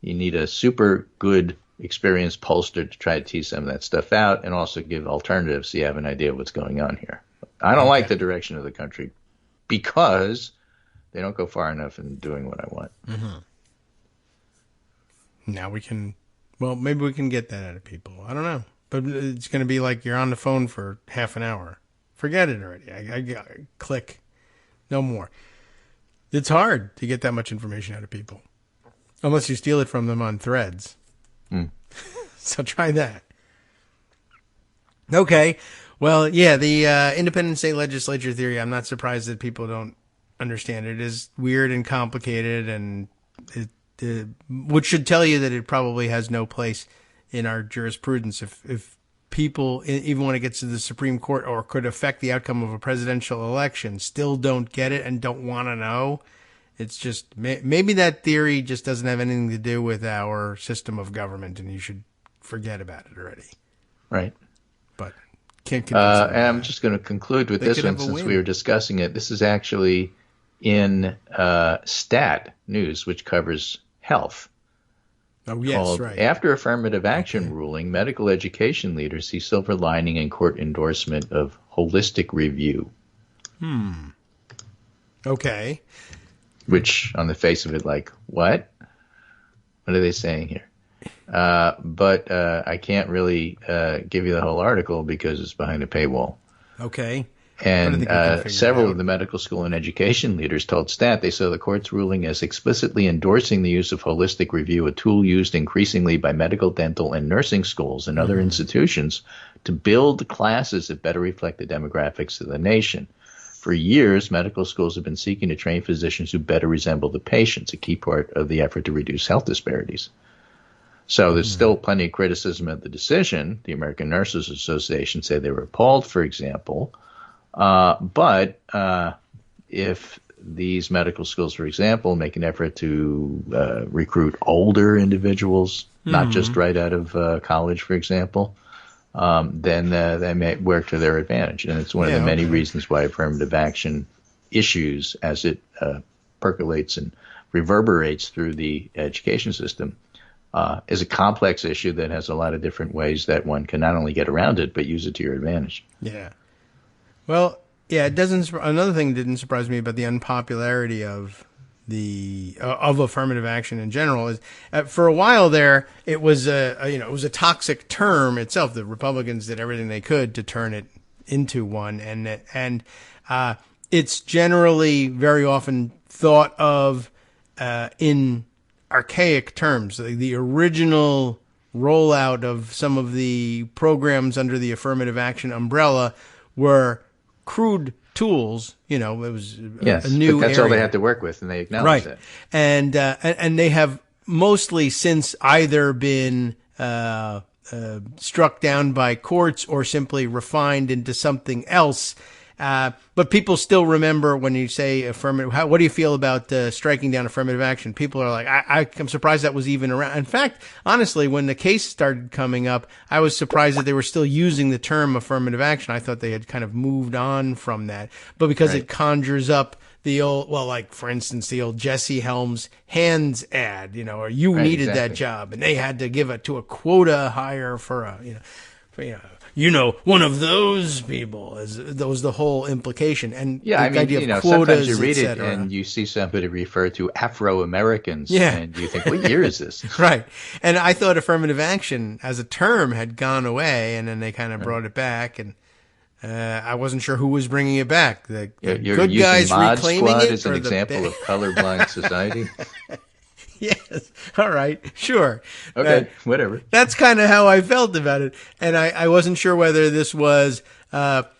You need a super good experienced pollster to try to tease some of that stuff out and also give alternatives so you have an idea of what's going on here. I don't like the direction of the country because they don't go far enough in doing what I want. Mm-hmm. Now maybe we can get that out of people. I don't know. But it's going to be like you're on the phone for half an hour. Forget it already. I click. No more. It's hard to get that much information out of people. Unless you steal it from them on threads. So try that. Okay. Well, the independent state legislature theory, I'm not surprised that people don't understand it. It is weird and complicated, and which should tell you that it probably has no place in our jurisprudence. If people, even when it gets to the Supreme Court or could affect the outcome of a presidential election, still don't get it and don't want to know, it's just maybe that theory just doesn't have anything to do with our system of government, and you should forget about it already. Right. But can't. And I'm just going to conclude with this one since we were discussing it. This is actually in Stat News, which covers health. Oh, yes, right. After affirmative action ruling, medical education leaders see silver lining in court endorsement of holistic review. Okay. Which, on the face of it, like, what? What are they saying here? But I can't really give you the whole article because it's behind a paywall. Okay. And several of the medical school and education leaders told Stat they saw the court's ruling as explicitly endorsing the use of holistic review, a tool used increasingly by medical, dental, and nursing schools and other institutions to build classes that better reflect the demographics of the nation. For years, medical schools have been seeking to train physicians who better resemble the patients, a key part of the effort to reduce health disparities. So there's still plenty of criticism of the decision. The American Nurses Association say they were appalled, for example. But if these medical schools, for example, make an effort to recruit older individuals, not just right out of college, for example, then they may work to their advantage. And it's one of the many reasons why affirmative action issues, as it percolates and reverberates through the education system, is a complex issue that has a lot of different ways that one can not only get around it, but use it to your advantage. Yeah. Well, it doesn't. Another thing that didn't surprise me about the unpopularity of of affirmative action in general is for a while there it was it was a toxic term itself. The Republicans did everything they could to turn it into one, and it's generally very often thought of in archaic terms. The original rollout of some of the programs under the affirmative action umbrella were crude tools. It was a new but that's area. all they had to work with, and they acknowledge that. And they have mostly since either been struck down by courts or simply refined into something else. But people still remember when you say affirmative. What do you feel about striking down affirmative action? People are like, I'm surprised that was even around. In fact, honestly, when the case started coming up, I was surprised that they were still using the term affirmative action. I thought they had kind of moved on from that. But because it conjures up the old, like, for instance, the old Jesse Helms hands ad, or you needed that job and they had to give it to a quota hire for one of those people. That was the whole implication. And the idea of quotas, sometimes you read it and you see somebody refer to Afro-Americans, and you think, what year is this? Right. And I thought affirmative action as a term had gone away, and then they kind of brought it back, and I wasn't sure who was bringing it back. The you're good guys Mod reclaiming Squad it, as an example of colorblind society. Yes. All right. Sure. Okay. Whatever. That's kind of how I felt about it. And I wasn't sure whether this was, the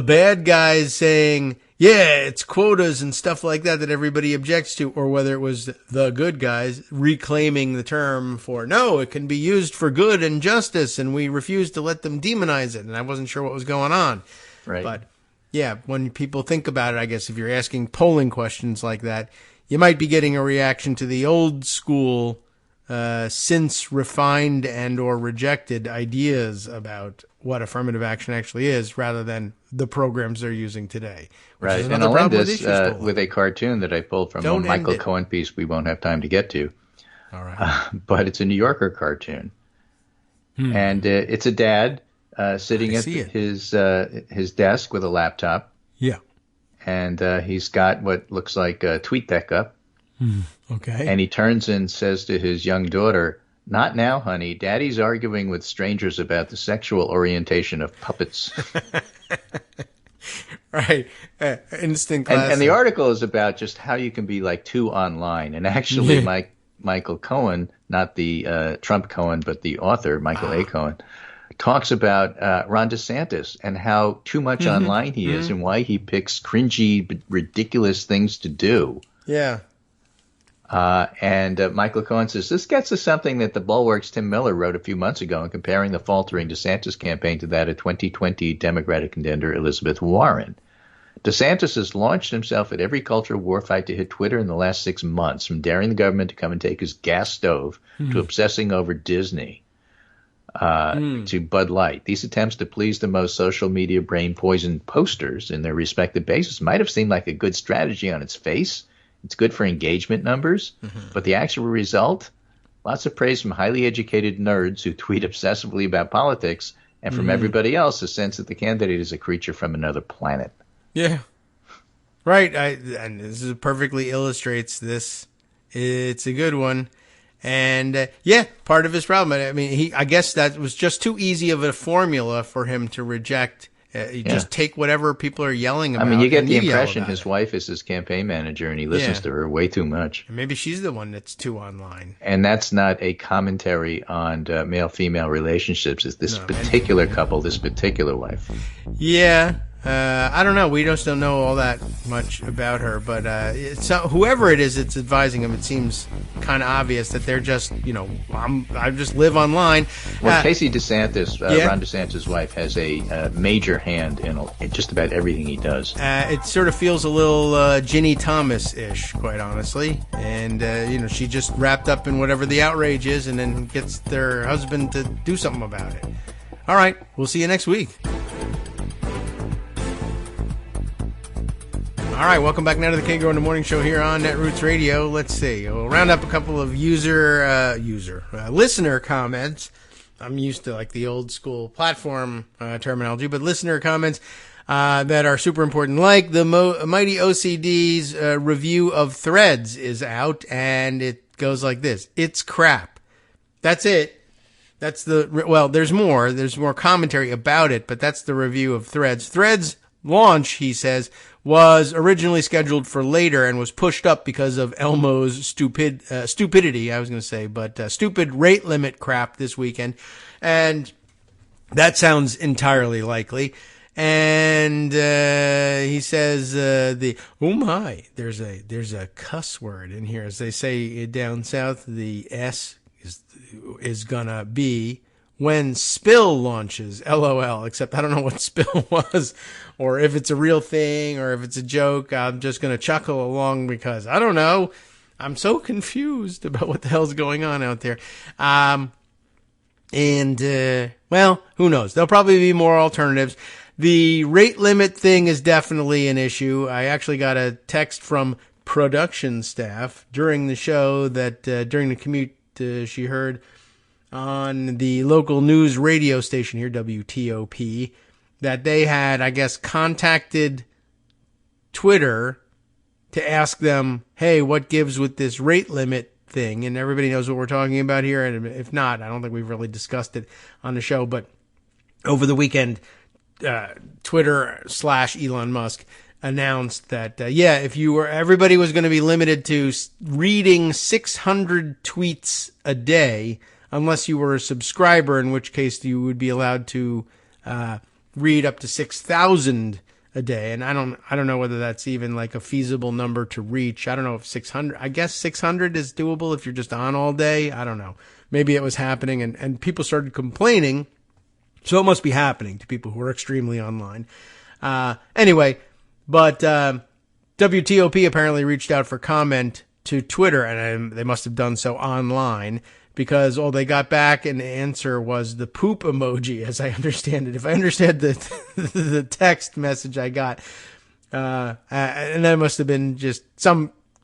bad guys saying, it's quotas and stuff like that everybody objects to, or whether it was the good guys reclaiming the term for, no, it can be used for good and justice, and we refuse to let them demonize it. And I wasn't sure what was going on. Right. But yeah, when people think about it, I guess if you're asking polling questions like that, you might be getting a reaction to the old school, since refined and or rejected ideas about what affirmative action actually is, rather than the programs they're using today. Right, and I'll end this with a cartoon that I pulled from a Michael Cohen piece we won't have time to get to. All right. But it's a New Yorker cartoon. And it's a dad sitting at his desk with a laptop. Yeah. And he's got what looks like a TweetDeck up. Okay. And he turns and says to his young daughter, "Not now, honey. Daddy's arguing with strangers about the sexual orientation of puppets." Right. Instant classic. And the article is about just how you can be like too online. And actually, Michael Cohen, not the Trump Cohen, but the author, Michael A. Cohen, talks about Ron DeSantis and how too much online he is and why he picks cringy, ridiculous things to do. Yeah. And Michael Cohen says, this gets to something that the Bulwark's Tim Miller wrote a few months ago in comparing the faltering DeSantis campaign to that of 2020 Democratic contender Elizabeth Warren. DeSantis has launched himself at every cultural war fight to hit Twitter in the last 6 months, from daring the government to come and take his gas stove to obsessing over Disney to Bud Light. These attempts to please the most social media brain-poisoned posters in their respective bases might have seemed like a good strategy on its face. It's good for engagement numbers, but the actual result, lots of praise from highly educated nerds who tweet obsessively about politics, and from everybody else, a sense that the candidate is a creature from another planet. Yeah. Right. And this perfectly illustrates this. It's a good one. And part of his problem, I mean, I guess that was just too easy of a formula for him to reject. Just take whatever people are yelling about. I mean, you get the impression his wife is his campaign manager, and he listens to her way too much. Maybe she's the one that's too online. And that's not a commentary on male-female relationships. It's this particular couple, this particular wife. Yeah. I don't know. We just don't know all that much about her. But whoever it is that's advising him, it seems kind of obvious that they're just, I just live online. Well, Casey DeSantis, Ron DeSantis' wife, has a major hand in just about everything he does. It sort of feels a little Ginny Thomas-ish, quite honestly. And, she just wrapped up in whatever the outrage is and then gets their husband to do something about it. All right. We'll see you next week. All right, welcome back now to the Kagro in the Morning Show here on Netroots Radio. Let's see. We'll round up a couple of listener comments. I'm used to like the old school platform terminology, but listener comments that are super important. Like the Mighty OCD's review of Threads is out, and it goes like this: "It's crap." That's it. That's there's more. There's more commentary about it, but that's the review of Threads. Threads launch, he says, was originally scheduled for later and was pushed up because of Elmo's stupidity, I was going to say, but stupid rate limit crap this weekend. And that sounds entirely likely. And he says oh my, there's a cuss word in here. As they say down south, the S is gonna be when Spill launches, LOL, except I don't know what Spill was, or if it's a real thing, or if it's a joke. I'm just going to chuckle along because I don't know. I'm so confused about what the hell's going on out there. Well, who knows? There'll probably be more alternatives. The rate limit thing is definitely an issue. I actually got a text from production staff during the show that during the commute she heard on the local news radio station here, WTOP, that they had, I guess, contacted Twitter to ask them, hey, what gives with this rate limit thing? And everybody knows what we're talking about here. And if not, I don't think we've really discussed it on the show. But over the weekend, Twitter / Elon Musk announced that, everybody was going to be limited to reading 600 tweets a day, unless you were a subscriber, in which case you would be allowed to read up to 6,000 a day. And I don't know whether that's even like a feasible number to reach. I don't know if 600, I guess 600 is doable if you're just on all day. I don't know. Maybe it was happening and people started complaining. So it must be happening to people who are extremely online. Anyway, but WTOP apparently reached out for comment to Twitter, and they must have done so online, because all they got back in the answer was the poop emoji, as I understand it. If I understand the text message I got, and that must have been just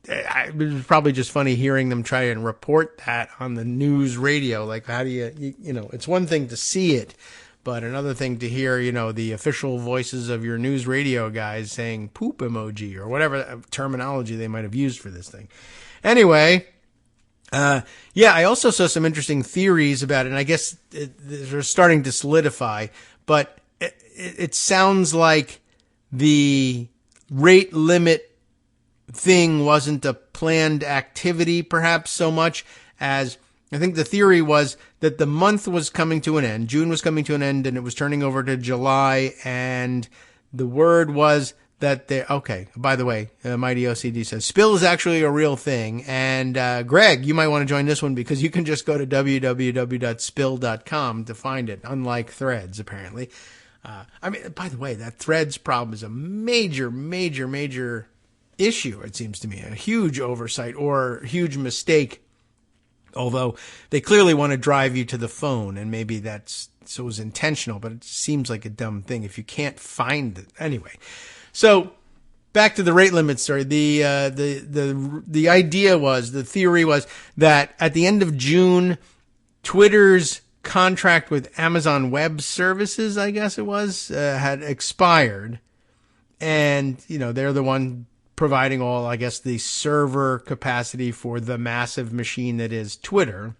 it was probably just funny hearing them try and report that on the news radio. Like, how do you it's one thing to see it, but another thing to hear, the official voices of your news radio guys saying poop emoji or whatever terminology they might have used for this thing. Anyway, I also saw some interesting theories about it, and I guess they're starting to solidify, but it sounds like the rate limit thing wasn't a planned activity, perhaps so much as I think the theory was that the month was coming to an end. June was coming to an end, and it was turning over to July, and the word was that by the way, Mighty OCD says spill is actually a real thing. And Greg, you might want to join this one, because you can just go to www.spill.com to find it, unlike Threads, apparently. By the way, that Threads problem is a major, major, major issue, it seems to me. A huge oversight or huge mistake. Although they clearly want to drive you to the phone, and maybe it was intentional, but it seems like a dumb thing if you can't find it. Anyway. So back to the rate limit story. The idea was, the theory was that at the end of June, Twitter's contract with Amazon Web Services, I guess it was, had expired. And, they're the one providing all, I guess, the server capacity for the massive machine that is Twitter.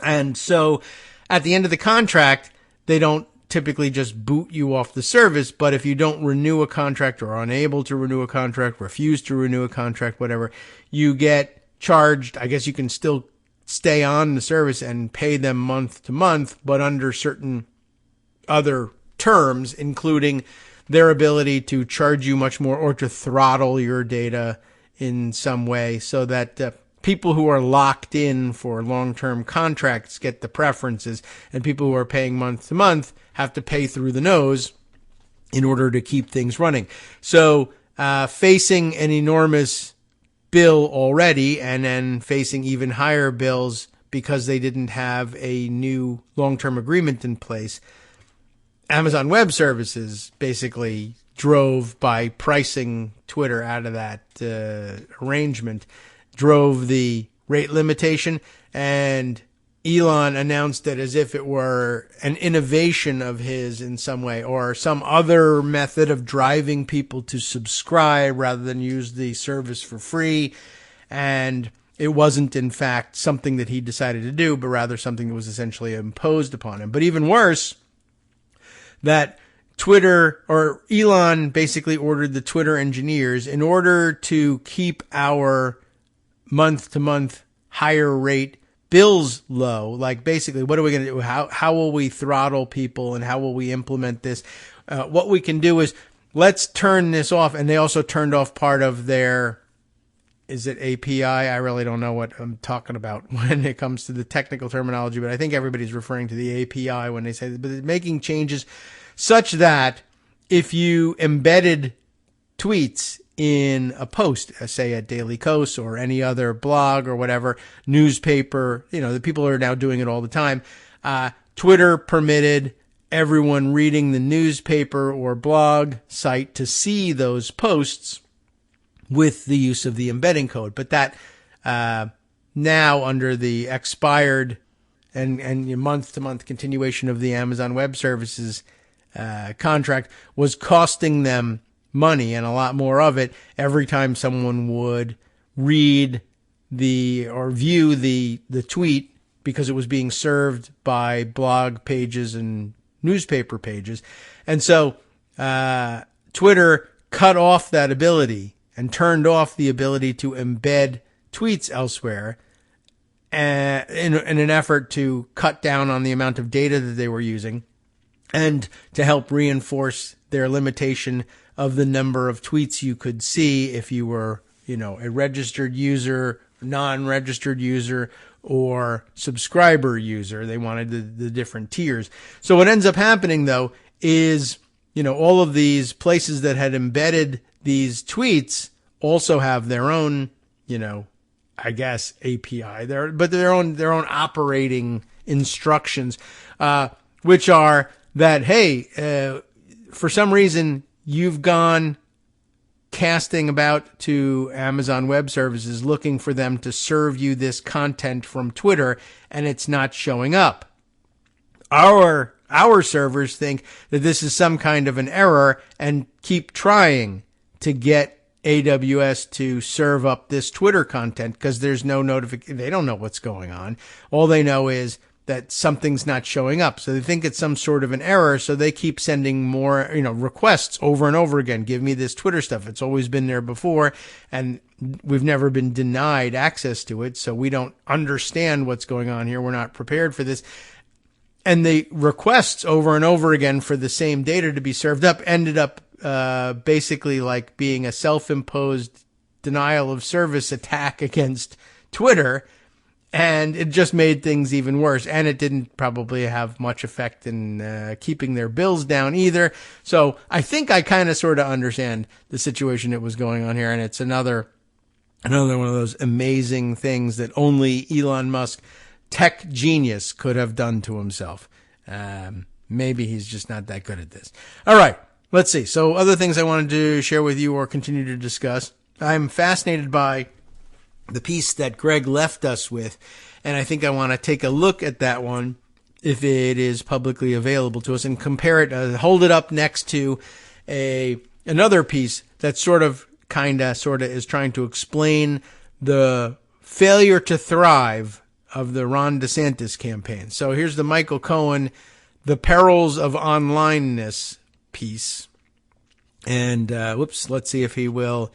And so at the end of the contract, they don't typically just boot you off the service, but if you don't renew a contract or are unable to renew a contract, refuse to renew a contract, whatever, you get charged. I guess you can still stay on the service and pay them month to month, but under certain other terms, including their ability to charge you much more or to throttle your data in some way, so that people who are locked in for long-term contracts get the preferences, and people who are paying month to month have to pay through the nose in order to keep things running. So facing an enormous bill already, and then facing even higher bills because they didn't have a new long-term agreement in place, Amazon Web Services basically drove, by pricing Twitter out of that arrangement, drove the rate limitation. And Elon announced it as if it were an innovation of his in some way, or some other method of driving people to subscribe rather than use the service for free. And it wasn't, in fact, something that he decided to do, but rather something that was essentially imposed upon him. But even worse, that Twitter, or Elon basically ordered the Twitter engineers, in order to keep our month-to-month higher rate bills low. Like, basically, what are we going to do? How will we throttle people, and how will we implement this? What we can do is, let's turn this off. And they also turned off part of their, is it API? I really don't know what I'm talking about when it comes to the technical terminology, but I think everybody's referring to the API when they say that. But they're making changes such that if you embedded tweets in a post, say at Daily Kos or any other blog or whatever, newspaper, the people are now doing it all the time. Twitter permitted everyone reading the newspaper or blog site to see those posts with the use of the embedding code. But that now, under the expired and month-to-month continuation of the Amazon Web Services contract, was costing them money, and a lot more of it, every time someone would read or view the tweet, because it was being served by blog pages and newspaper pages. And so Twitter cut off that ability and turned off the ability to embed tweets elsewhere, in an effort to cut down on the amount of data that they were using, and to help reinforce their limitation of the number of tweets you could see if you were, a registered user, non-registered user, or subscriber user. They wanted the different tiers. So what ends up happening, though, is, all of these places that had embedded these tweets also have their own, I guess, API there, but their own operating instructions, which are that, hey, for some reason you've gone casting about to Amazon Web Services looking for them to serve you this content from Twitter, and it's not showing up. Our servers think that this is some kind of an error and keep trying to get AWS to serve up this Twitter content because there's no notification. They don't know what's going on. All they know is that something's not showing up. So they think it's some sort of an error. So they keep sending more, requests over and over again. Give me this Twitter stuff. It's always been there before, and we've never been denied access to it. So we don't understand what's going on here. We're not prepared for this. And the requests over and over again for the same data to be served up ended up basically like being a self-imposed denial of service attack against Twitter. And it just made things even worse. And it didn't probably have much effect in keeping their bills down either. So I think I kind of sort of understand the situation that was going on here. And it's another one of those amazing things that only Elon Musk, tech genius, could have done to himself. Maybe he's just not that good at this. All right, let's see. So other things I wanted to share with you or continue to discuss. I'm fascinated by the piece that Greg left us with, and I think I want to take a look at that one if it is publicly available to us and compare it, hold it up next to another piece that sort of is trying to explain the failure to thrive of the Ron DeSantis campaign. So here's the Michael Cohen, The Perils of Onlineness piece. And, let's see if he will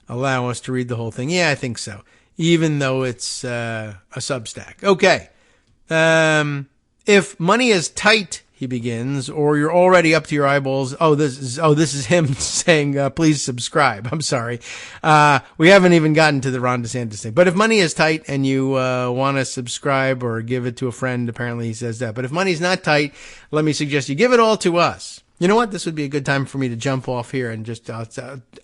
allow us to read the whole thing. Yeah, I think so. Even though it's a Substack. Okay. If money is tight, he begins, or you're already up to your eyeballs. This is him saying, please subscribe. I'm sorry. We haven't even gotten to the Ron DeSantis thing. But if money is tight and you want to subscribe or give it to a friend, apparently he says that. But if money's not tight, let me suggest you give it all to us. You know what? This would be a good time for me to jump off here and just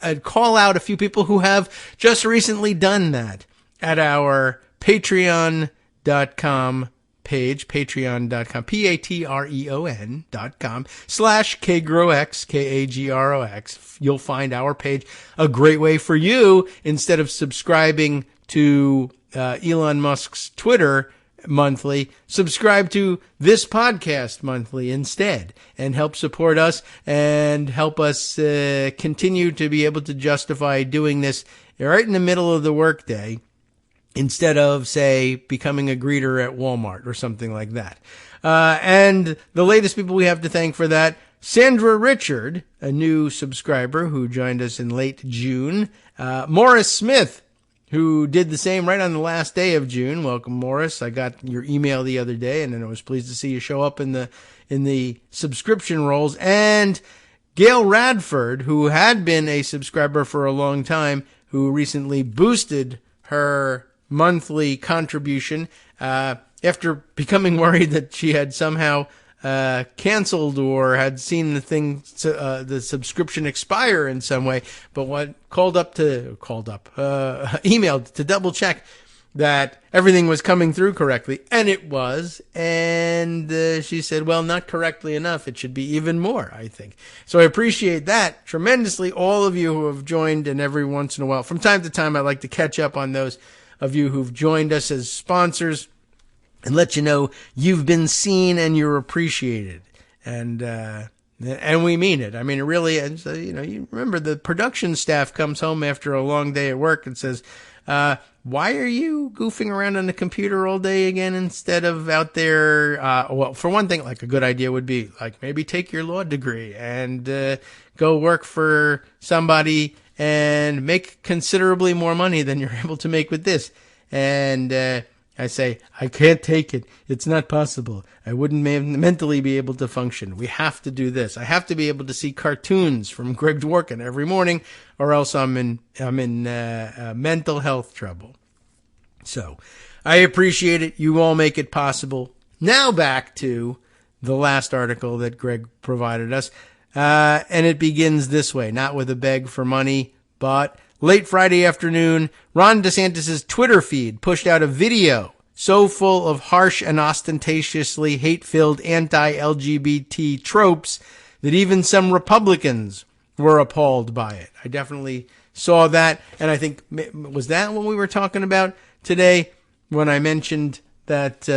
I'd call out a few people who have just recently done that at our patreon.com page, patreon.com, patreon.com/KagroX, KAGROX. You'll find our page a great way for you, instead of subscribing to Elon Musk's Twitter monthly, subscribe to this podcast monthly instead, and help support us and help us continue to be able to justify doing this right in the middle of the workday, instead of, say, becoming a greeter at Walmart or something like that. And the latest people we have to thank for that, Sandra Richard, a new subscriber who joined us in late June. Morris Smith, who did the same right on the last day of June. Welcome, Morris. I got your email the other day, and I was pleased to see you show up in the subscription rolls. And Gail Radford, who had been a subscriber for a long time, who recently boosted her monthly contribution after becoming worried that she had somehow canceled or had seen the subscription expire in some way, but emailed to double check that everything was coming through correctly, and it was. And she said, well, not correctly enough. It should be even more, I think. So I appreciate that tremendously, all of you who have joined, and every once in a while, from time to time, I like to catch up on those of you who've joined us as sponsors and let you know you've been seen and you're appreciated. And we mean it. I mean, it really is. You remember the production staff comes home after a long day at work and says, why are you goofing around on the computer all day again instead of out there? Well, for one thing, like, a good idea would be, like, maybe take your law degree and go work for somebody and make considerably more money than you're able to make with this. And I say, I can't take it. It's not possible. I wouldn't mentally be able to function. We have to do this. I have to be able to see cartoons from Greg Dworkin every morning, or else I'm in mental health trouble. So I appreciate it. You all make it possible. Now back to the last article that Greg provided us. And it begins this way, not with a beg for money, but late Friday afternoon, Ron DeSantis' Twitter feed pushed out a video so full of harsh and ostentatiously hate-filled anti-LGBT tropes that even some Republicans were appalled by it. I definitely saw that, and I think, was that what we were talking about today when I mentioned that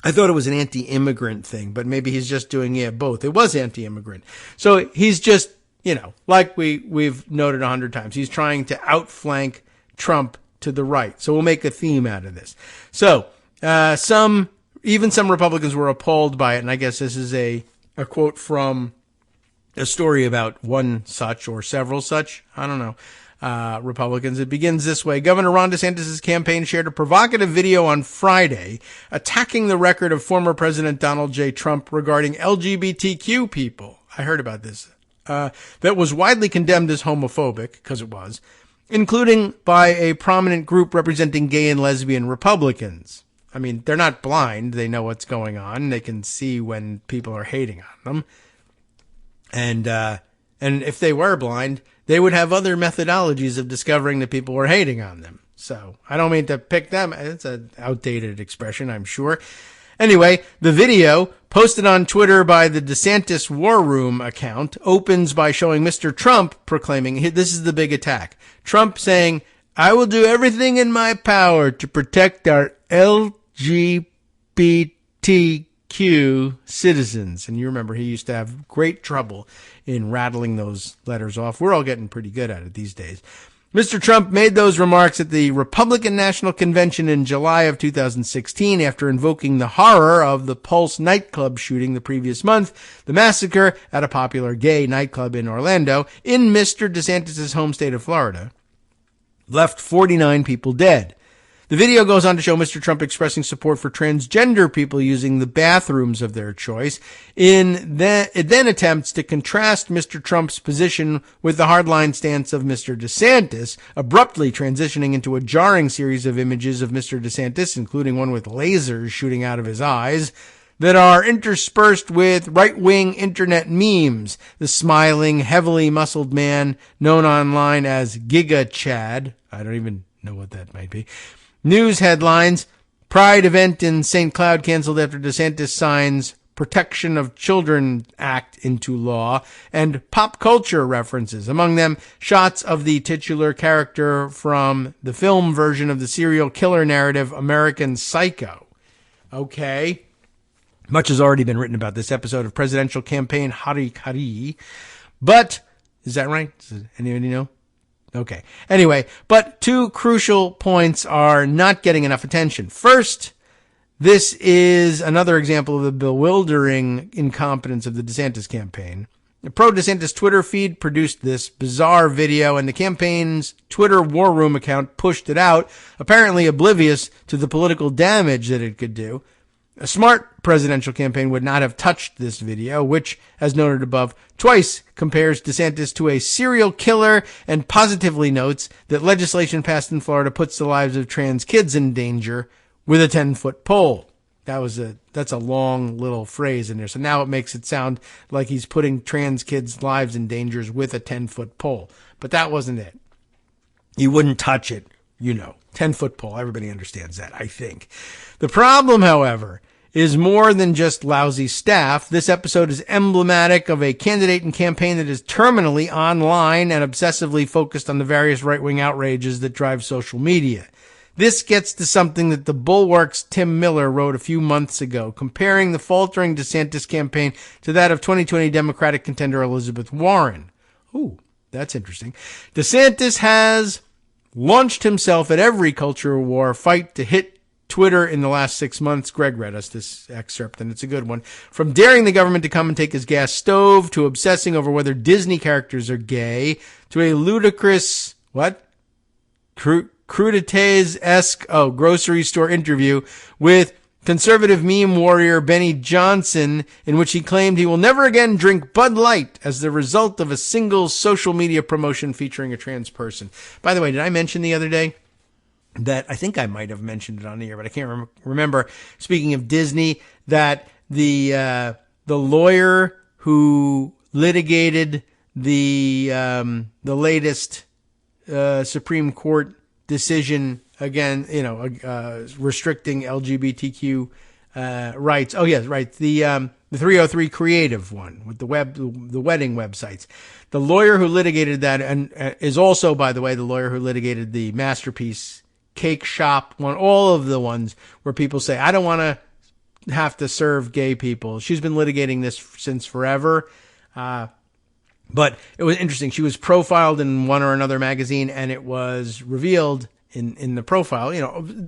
I thought it was an anti-immigrant thing, but maybe he's just doing, both. It was anti-immigrant. So he's just, like we've noted 100 times, he's trying to outflank Trump to the right. So we'll make a theme out of this. So, some Republicans were appalled by it, and I guess this is a quote from a story about one such or several such, I don't know, Republicans. It begins this way. Governor Ron DeSantis' campaign shared a provocative video on Friday attacking the record of former President Donald J. Trump regarding LGBTQ people. I heard about this. That was widely condemned as homophobic, because it was, including by a prominent group representing gay and lesbian Republicans. I mean, they're not blind. They know what's going on. They can see when people are hating on them. And if they were blind, they would have other methodologies of discovering that people were hating on them. So I don't mean to pick them. It's an outdated expression, I'm sure. Anyway, the video, posted on Twitter by the DeSantis War Room account, opens by showing Mr. Trump proclaiming, this is the big attack. Trump saying, I will do everything in my power to protect our LGBTQ citizens. And you remember he used to have great trouble in rattling those letters off. We're all getting pretty good at it these days. Mr. Trump made those remarks at the Republican National Convention in July of 2016 after invoking the horror of the Pulse nightclub shooting the previous month, the massacre at a popular gay nightclub in Orlando, in Mr. DeSantis' home state of Florida, left 49 people dead. The video goes on to show Mr. Trump expressing support for transgender people using the bathrooms of their choice. It then attempts to contrast Mr. Trump's position with the hardline stance of Mr. DeSantis, abruptly transitioning into a jarring series of images of Mr. DeSantis, including one with lasers shooting out of his eyes, that are interspersed with right-wing internet memes. The smiling, heavily muscled man known online as Giga Chad. I don't even know what that might be. News headlines, Pride event in St. Cloud canceled after DeSantis signs Protection of Children Act into law, and pop culture references, among them shots of the titular character from the film version of the serial killer narrative American Psycho. Okay. Much has already been written about this episode of presidential campaign Hari Kari, but is that right? Does anybody know? Okay. Anyway, but two crucial points are not getting enough attention. First, this is another example of the bewildering incompetence of the DeSantis campaign. The pro-DeSantis Twitter feed produced this bizarre video, and the campaign's Twitter War Room account pushed it out, apparently oblivious to the political damage that it could do. A smart presidential campaign would not have touched this video, which, as noted above, twice compares DeSantis to a serial killer and positively notes that legislation passed in Florida puts the lives of trans kids in danger with a 10-foot pole. That's a long little phrase in there. So now it makes it sound like he's putting trans kids' lives in danger with a 10-foot pole. But that wasn't it. He wouldn't touch it, 10-foot pole. Everybody understands that, I think. The problem, however, is more than just lousy staff. This episode is emblematic of a candidate and campaign that is terminally online and obsessively focused on the various right-wing outrages that drive social media. This gets to something that the Bulwark's Tim Miller wrote a few months ago, comparing the faltering DeSantis campaign to that of 2020 Democratic contender Elizabeth Warren. Ooh, that's interesting. DeSantis has launched himself at every culture war fight to hit Twitter in the last 6 months. Greg read us this excerpt, and it's a good one. From daring the government to come and take his gas stove, to obsessing over whether Disney characters are gay, to a ludicrous, crudité-esque, grocery store interview with conservative meme warrior Benny Johnson, in which he claimed he will never again drink Bud Light as the result of a single social media promotion featuring a trans person. By the way, did I mention the other day that I think I might have mentioned it on the air, but I can't remember, speaking of Disney, that the lawyer who litigated the latest Supreme Court decision again, restricting LGBTQ rights. Oh yes, right. The 303 Creative one with the wedding websites. The lawyer who litigated that and is also, by the way, the lawyer who litigated the Masterpiece Cake Shop one. All of the ones where people say, I don't want to have to serve gay people. She's been litigating this since forever. But it was interesting. She was profiled in one or another magazine, and it was revealed in the profile,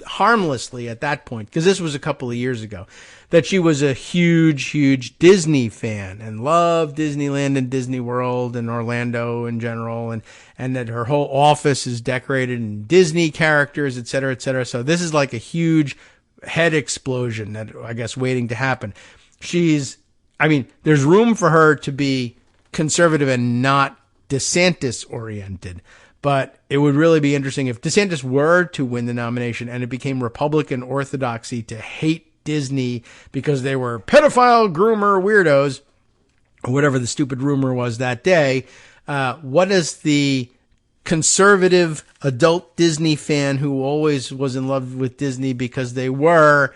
harmlessly at that point, because this was a couple of years ago, that she was a huge, huge Disney fan and loved Disneyland and Disney World and Orlando in general, and that her whole office is decorated in Disney characters, et cetera, et cetera. So this is like a huge head explosion that I guess waiting to happen. There's room for her to be conservative and not DeSantis oriented, but it would really be interesting if DeSantis were to win the nomination and it became Republican orthodoxy to hate Disney because they were pedophile groomer weirdos, or whatever the stupid rumor was that day. What is the conservative adult Disney fan who always was in love with Disney because they were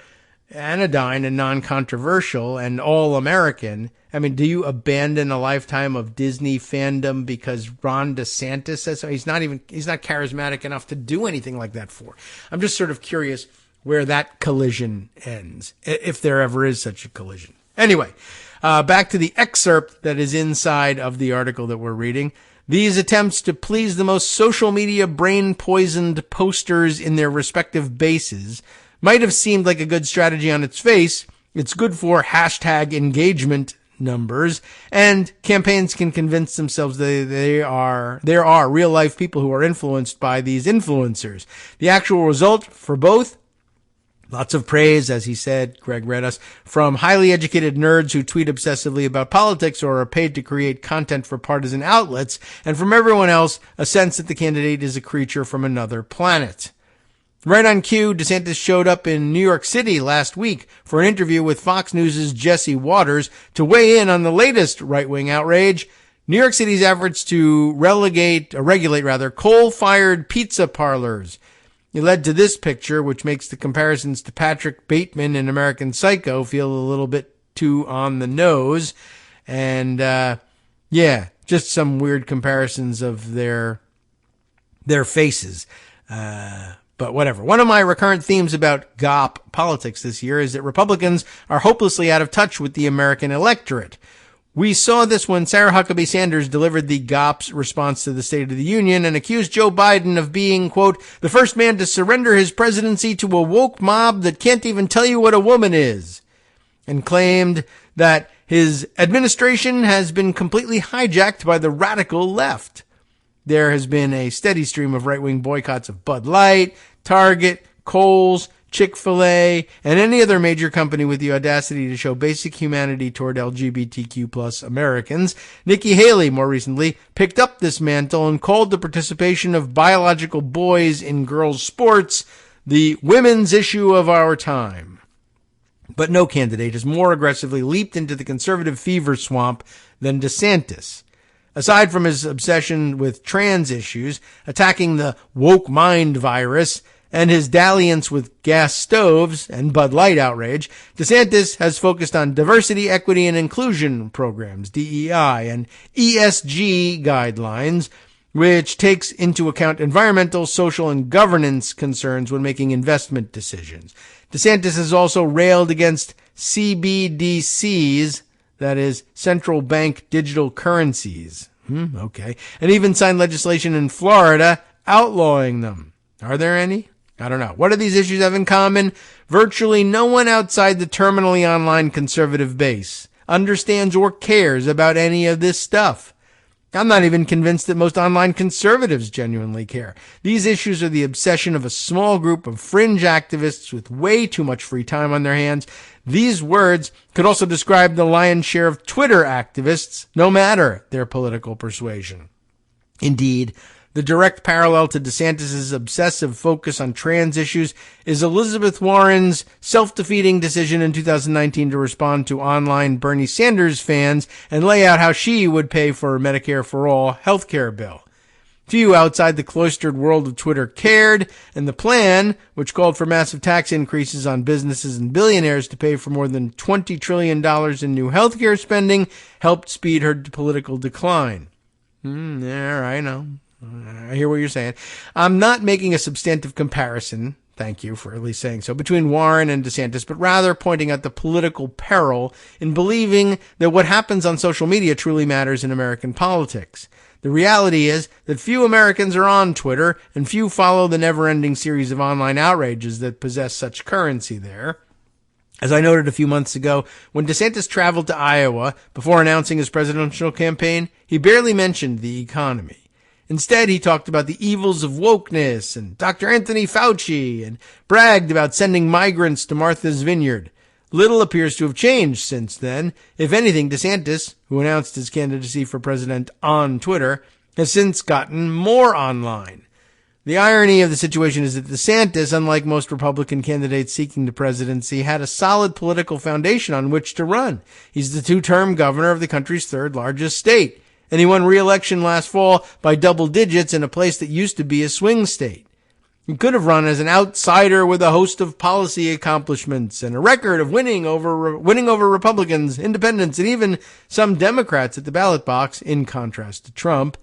anodyne and non-controversial and all-American? I mean, do you abandon a lifetime of Disney fandom because Ron DeSantis says so? He's not charismatic enough to do anything like that for. I'm just sort of curious where that collision ends, if there ever is such a collision. Anyway, back to the excerpt that is inside of the article that we're reading. These attempts to please the most social media brain-poisoned posters in their respective bases might have seemed like a good strategy on its face. It's good for hashtag engagement numbers, and campaigns can convince themselves there are real life people who are influenced by these influencers. The actual result for both, lots of praise, as he said, Greg read us, from highly educated nerds who tweet obsessively about politics or are paid to create content for partisan outlets, and from everyone else, a sense that the candidate is a creature from another planet. Right on cue, DeSantis showed up in New York City last week for an interview with Fox News' Jesse Waters to weigh in on the latest right-wing outrage, New York City's efforts to regulate coal-fired pizza parlors. It led to this picture, which makes the comparisons to Patrick Bateman in American Psycho feel a little bit too on the nose. And, just some weird comparisons of their faces. But whatever. One of my recurrent themes about GOP politics this year is that Republicans are hopelessly out of touch with the American electorate. We saw this when Sarah Huckabee Sanders delivered the GOP's response to the State of the Union and accused Joe Biden of being, quote, the first man to surrender his presidency to a woke mob that can't even tell you what a woman is, and claimed that his administration has been completely hijacked by the radical left. There has been a steady stream of right-wing boycotts of Bud Light, Target, Kohl's, Chick-fil-A, and any other major company with the audacity to show basic humanity toward LGBTQ plus Americans. Nikki Haley, more recently, picked up this mantle and called the participation of biological boys in girls' sports the women's issue of our time. But no candidate has more aggressively leaped into the conservative fever swamp than DeSantis. Aside from his obsession with trans issues, attacking the woke mind virus, and his dalliance with gas stoves and Bud Light outrage, DeSantis has focused on diversity, equity, and inclusion programs, DEI, and ESG guidelines, which takes into account environmental, social, and governance concerns when making investment decisions. DeSantis has also railed against CBDCs, that is, central bank digital currencies. Okay. And even signed legislation in Florida outlawing them. Are there any? I don't know. What do these issues have in common? Virtually no one outside the terminally online conservative base understands or cares about any of this stuff. I'm not even convinced that most online conservatives genuinely care. These issues are the obsession of a small group of fringe activists with way too much free time on their hands. These words could also describe the lion's share of Twitter activists, no matter their political persuasion. Indeed, the direct parallel to DeSantis' obsessive focus on trans issues is Elizabeth Warren's self-defeating decision in 2019 to respond to online Bernie Sanders fans and lay out how she would pay for a Medicare for All healthcare bill. Few outside the cloistered world of Twitter cared, and the plan, which called for massive tax increases on businesses and billionaires to pay for more than $20 trillion in new healthcare spending, helped speed her political decline. Yeah, I know. I hear what you're saying. I'm not making a substantive comparison, thank you for at least saying so, between Warren and DeSantis, but rather pointing out the political peril in believing that what happens on social media truly matters in American politics. The reality is that few Americans are on Twitter, and few follow the never-ending series of online outrages that possess such currency there. As I noted a few months ago, when DeSantis traveled to Iowa before announcing his presidential campaign, he barely mentioned the economy. Instead, he talked about the evils of wokeness and Dr. Anthony Fauci and bragged about sending migrants to Martha's Vineyard. Little appears to have changed since then. If anything, DeSantis, who announced his candidacy for president on Twitter, has since gotten more online. The irony of the situation is that DeSantis, unlike most Republican candidates seeking the presidency, had a solid political foundation on which to run. He's the two-term governor of the country's third largest state, and he won re-election last fall by double digits in a place that used to be a swing state. He could have run as an outsider with a host of policy accomplishments and a record of winning over Republicans, independents, and even some Democrats at the ballot box, in contrast to Trump.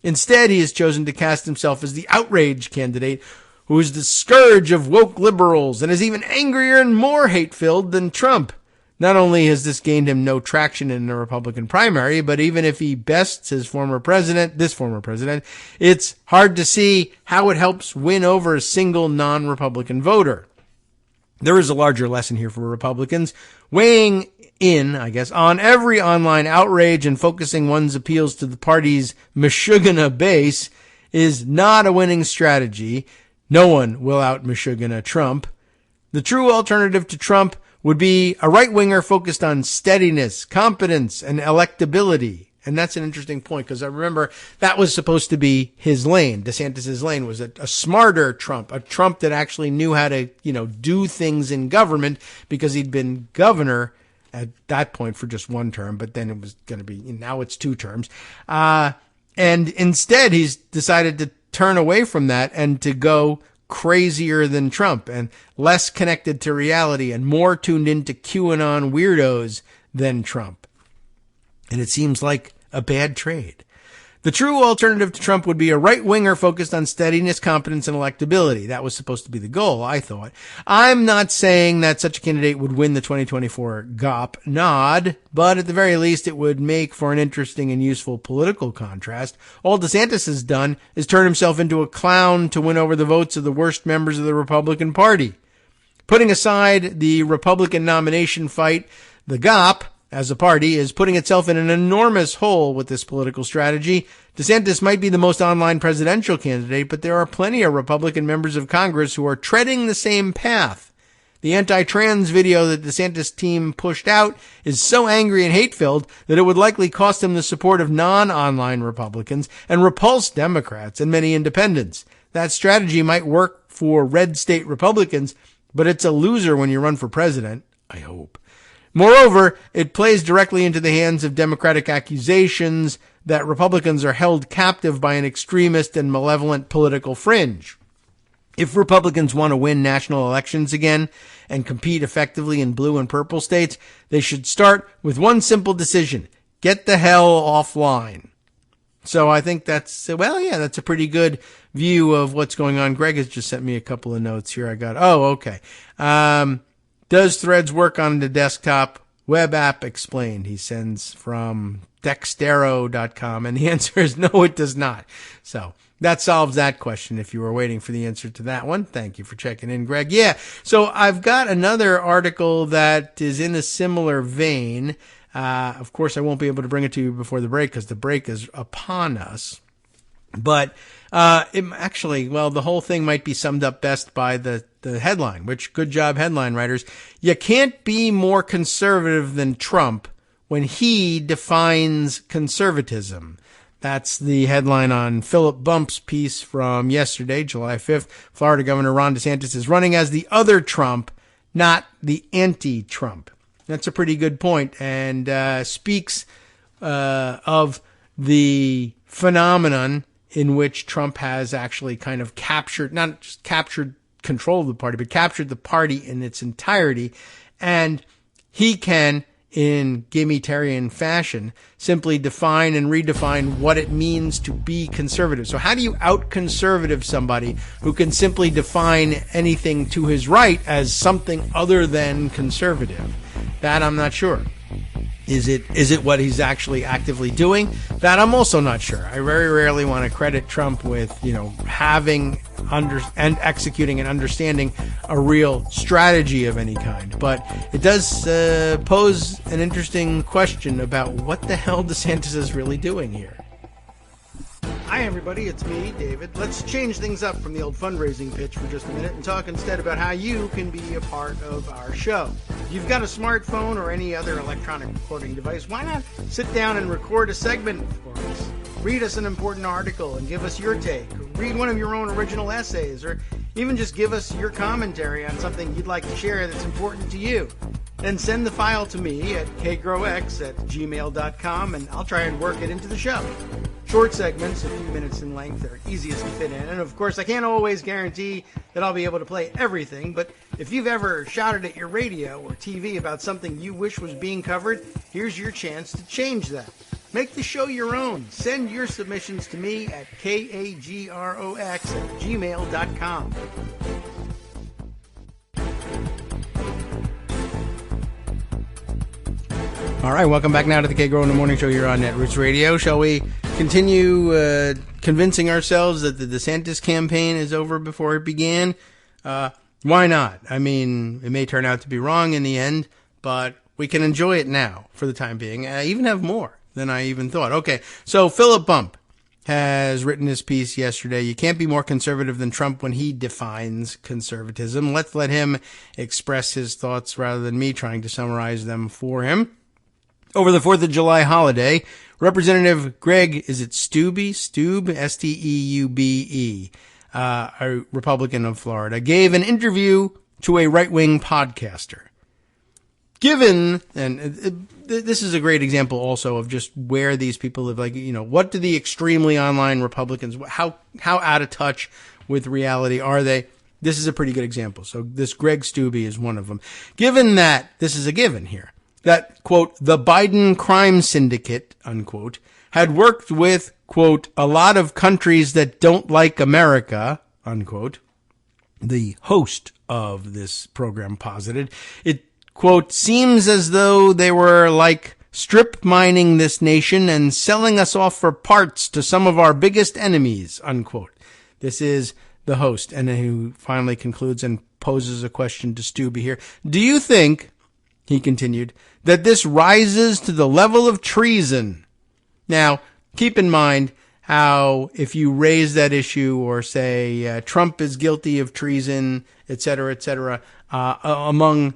Instead, he has chosen to cast himself as the outrage candidate who is the scourge of woke liberals and is even angrier and more hate-filled than Trump. Not only has this gained him no traction in the Republican primary, but even if he bests this former president, it's hard to see how it helps win over a single non-Republican voter. There is a larger lesson here for Republicans. Weighing in, I guess, on every online outrage and focusing one's appeals to the party's Meshuggah base is not a winning strategy. No one will out-Meshuggah Trump. The true alternative to Trump would be a right-winger focused on steadiness, competence, and electability. And that's an interesting point, because I remember that was supposed to be his lane. DeSantis' lane was a smarter Trump, a Trump that actually knew how to, do things in government, because he'd been governor at that point for just one term, but then it was going to be, now it's 2 terms. And instead, he's decided to turn away from that and to go crazier than Trump and less connected to reality and more tuned into QAnon weirdos than Trump. And it seems like a bad trade. The true alternative to Trump would be a right-winger focused on steadiness, competence, and electability. That was supposed to be the goal, I thought. I'm not saying that such a candidate would win the 2024 GOP nod, but at the very least it would make for an interesting and useful political contrast. All DeSantis has done is turn himself into a clown to win over the votes of the worst members of the Republican Party. Putting aside the Republican nomination fight, the GOP, as a party, is putting itself in an enormous hole with this political strategy. DeSantis might be the most online presidential candidate, but there are plenty of Republican members of Congress who are treading the same path. The anti-trans video that DeSantis' team pushed out is so angry and hate-filled that it would likely cost him the support of non-online Republicans and repulse Democrats and many independents. That strategy might work for red state Republicans, but it's a loser when you run for president, I hope. Moreover, it plays directly into the hands of Democratic accusations that Republicans are held captive by an extremist and malevolent political fringe. If Republicans want to win national elections again and compete effectively in blue and purple states, they should start with one simple decision: get the hell offline. So I think that's a pretty good view of what's going on. Greg has just sent me a couple of notes here. Okay. Does Threads work on the desktop? Web app explained. He sends from Dextero.com, and the answer is no, it does not. So that solves that question if you were waiting for the answer to that one. Thank you for checking in, Greg. Yeah, so I've got another article that is in a similar vein. Of course, I won't be able to bring it to you before the break because the break is upon us. But the whole thing might be summed up best by the headline, which, good job, headline writers. You can't be more conservative than Trump when he defines conservatism. That's the headline on Philip Bump's piece from yesterday, July 5th. Florida Governor Ron DeSantis is running as the other Trump, not the anti-Trump. That's a pretty good point, and speaks of the phenomenon in which Trump has actually kind of captured, not just captured control of the party, but captured the party in its entirety. And he can, in Gimmitarian fashion, simply define and redefine what it means to be conservative. So how do you out-conservative somebody who can simply define anything to his right as something other than conservative? That I'm not sure. Is it what he's actually actively doing? That I'm also not sure. I very rarely want to credit Trump with, having and executing and understanding a real strategy of any kind. But it does pose an interesting question about what the hell DeSantis is really doing here. Hi, everybody. It's me, David. Let's change things up from the old fundraising pitch for just a minute and talk instead about how you can be a part of our show. If you've got a smartphone or any other electronic recording device, why not sit down and record a segment for us? Read us an important article and give us your take. Or read one of your own original essays, or even just give us your commentary on something you'd like to share that's important to you. Then send the file to me at kagrox@gmail.com, and I'll try and work it into the show. Short segments, a few minutes in length, are easiest to fit in. And of course, I can't always guarantee that I'll be able to play everything, but if you've ever shouted at your radio or TV about something you wish was being covered, here's your chance to change that. Make the show your own. Send your submissions to me at kagrox@gmail.com. All right, welcome back now to the Kagro in the Morning Show here on Netroots Radio. Shall we continue convincing ourselves that the DeSantis campaign is over before it began? Why not? I mean, it may turn out to be wrong in the end, but we can enjoy it now for the time being. I even have more than I even thought. Okay, so Philip Bump has written his piece yesterday. You can't be more conservative than Trump when he defines conservatism. Let's let him express his thoughts rather than me trying to summarize them for him. Over the 4th of July holiday, Representative Greg, Steube, S-T-E-U-B-E, a Republican of Florida, gave an interview to a right-wing podcaster. Given, and this is a great example also of just where these people live, what do the extremely online Republicans, how out of touch with reality are they? This is a pretty good example. So this Greg Steube is one of them. Given that, this is a given here, that, quote, the Biden crime syndicate, unquote, had worked with, quote, a lot of countries that don't like America, unquote. The host of this program posited, it, quote, seems as though they were like strip mining this nation and selling us off for parts to some of our biggest enemies, unquote. This is the host, and who finally concludes and poses a question to Steube here. Do you think, he continued, that this rises to the level of treason? Now, keep in mind how if you raise that issue or say Trump is guilty of treason, et cetera, among,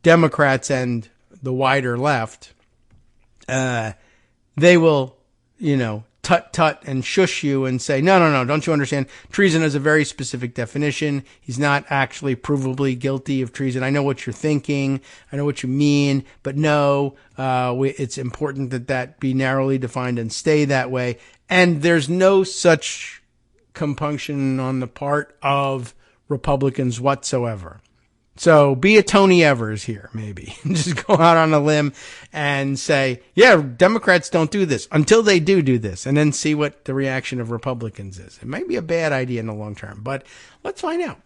Democrats and the wider left, they will, tut and shush you and say, no, don't you understand? Treason has a very specific definition. He's not actually provably guilty of treason. I know what you're thinking. I know what you mean, but no, it's important that be narrowly defined and stay that way. And there's no such compunction on the part of Republicans whatsoever. So be a Tony Evers here, maybe. Just go out on a limb and say, yeah, Democrats don't do this until they do this, and then see what the reaction of Republicans is. It might be a bad idea in the long term, but let's find out.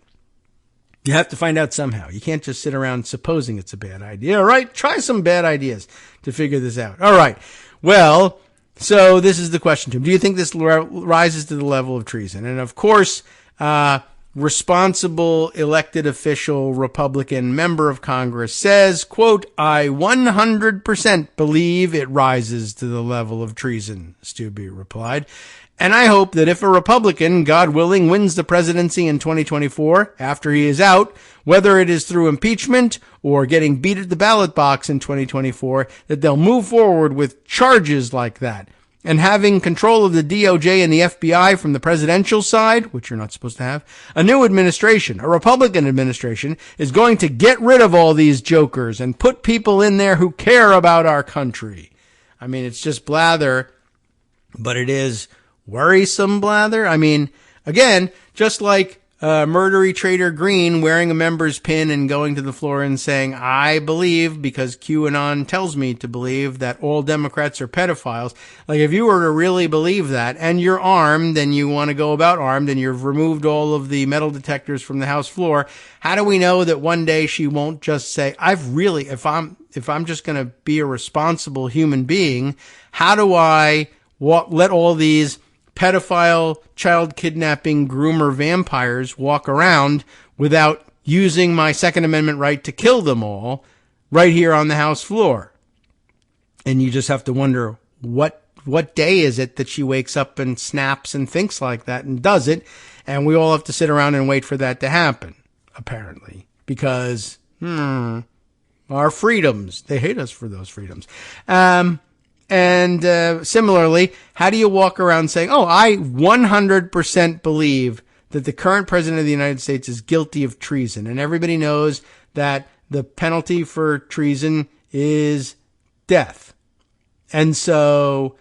You have to find out somehow. You can't just sit around supposing it's a bad idea. All right, try some bad ideas to figure this out. All right, well, so this is the question to him. Do you think this rises to the level of treason? And of course, responsible elected official Republican member of Congress says, quote, I 100% believe it rises to the level of treason, Stubbe replied. And I hope that if a Republican, God willing, wins the presidency in 2024 after he is out, whether it is through impeachment or getting beat at the ballot box in 2024, that they'll move forward with charges like that. And having control of the DOJ and the FBI from the presidential side, which you're not supposed to have, a new administration, a Republican administration, is going to get rid of all these jokers and put people in there who care about our country. I mean, it's just blather, but it is worrisome blather. I mean, again, just like murdery Trader Green wearing a member's pin and going to the floor and saying, I believe, because QAnon tells me to believe, that all Democrats are pedophiles. Like, if you were to really believe that, and you're armed, and you want to go about armed, and you've removed all of the metal detectors from the House floor, how do we know that one day she won't just say, if I'm just going to be a responsible human being, how do I let all these pedophile, child kidnapping, groomer vampires walk around without using my Second Amendment right to kill them all right here on the House floor? And you just have to wonder, what day is it that she wakes up and snaps and thinks like that and does it? And we all have to sit around and wait for that to happen, apparently, because, our freedoms, they hate us for those freedoms. And similarly, how do you walk around saying, I 100% believe that the current president of the United States is guilty of treason? And everybody knows that the penalty for treason is death. And so,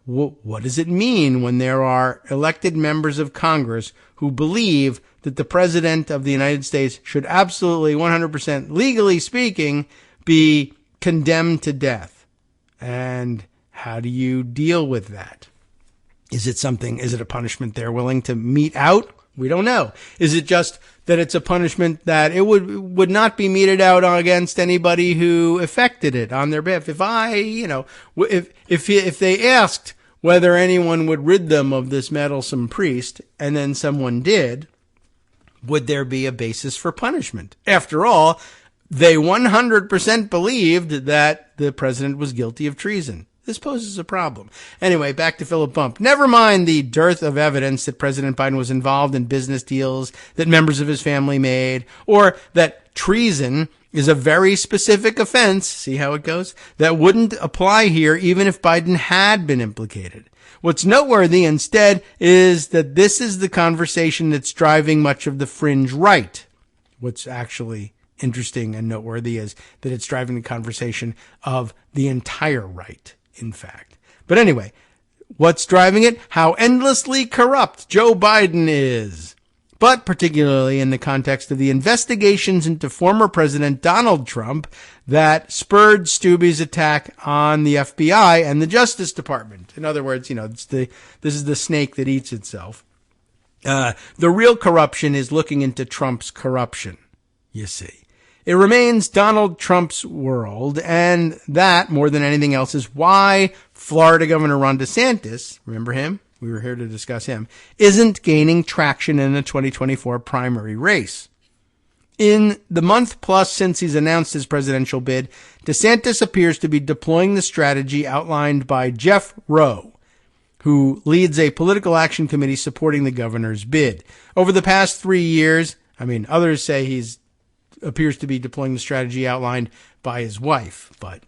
what does it mean when there are elected members of Congress who believe that the president of the United States should absolutely 100%, legally speaking, be condemned to death? And how do you deal with that? Is it a punishment they're willing to mete out? We don't know. Is it just that it's a punishment that it would not be meted out against anybody who effected it on their behalf? If they asked whether anyone would rid them of this meddlesome priest, and then someone did, would there be a basis for punishment? After all, they 100% believed that the president was guilty of treason. This poses a problem. Anyway, back to Philip Bump. Never mind the dearth of evidence that President Biden was involved in business deals that members of his family made, or that treason is a very specific offense, see how it goes, that wouldn't apply here even if Biden had been implicated. What's noteworthy instead is that this is the conversation that's driving much of the fringe right. What's actually interesting and noteworthy is that it's driving the conversation of the entire right, in fact. But anyway, what's driving it? How endlessly corrupt Joe Biden is. But particularly in the context of the investigations into former President Donald Trump that spurred Stubbe's attack on the FBI and the Justice Department. In other words, this is the snake that eats itself. The real corruption is looking into Trump's corruption, you see. It remains Donald Trump's world, and that, more than anything else, is why Florida Governor Ron DeSantis, remember him? We were here to discuss him, isn't gaining traction in the 2024 primary race. In the month plus since he's announced his presidential bid, DeSantis appears to be deploying the strategy outlined by Jeff Rowe, who leads a political action committee supporting the governor's bid. Over the past 3 years, others say he's appears to be deploying the strategy outlined by his wife, but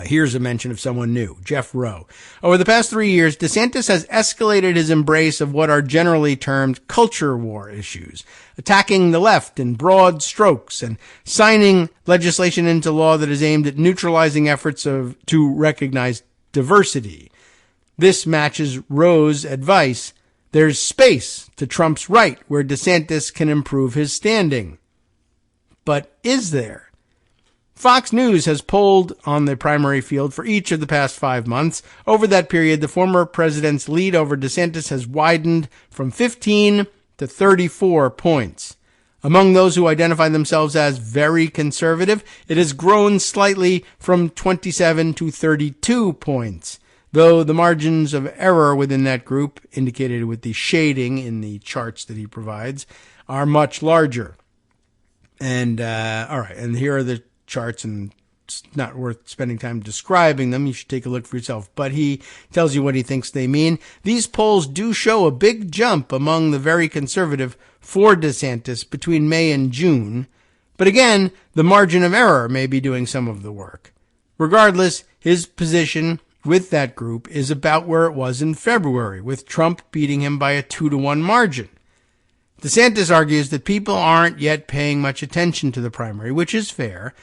here's a mention of someone new, Jeff Rowe. Over the past 3 years, DeSantis has escalated his embrace of what are generally termed culture war issues, attacking the left in broad strokes and signing legislation into law that is aimed at neutralizing efforts to recognize diversity. This matches Rowe's advice. There's space to Trump's right where DeSantis can improve his standing. But is there? Fox News has polled on the primary field for each of the past 5 months. Over that period, the former president's lead over DeSantis has widened from 15 to 34 points. Among those who identify themselves as very conservative, it has grown slightly from 27 to 32 points. though the margins of error within that group, indicated with the shading in the charts that he provides, are much larger. And, all right, and here are the charts, and it's not worth spending time describing them. You should take a look for yourself. But he tells you what he thinks they mean. These polls do show a big jump among the very conservative for DeSantis between May and June. But again, the margin of error may be doing some of the work. Regardless, his position with that group is about where it was in February, with Trump beating him by a 2-1 margin. DeSantis argues that people aren't yet paying much attention to the primary, which is fair,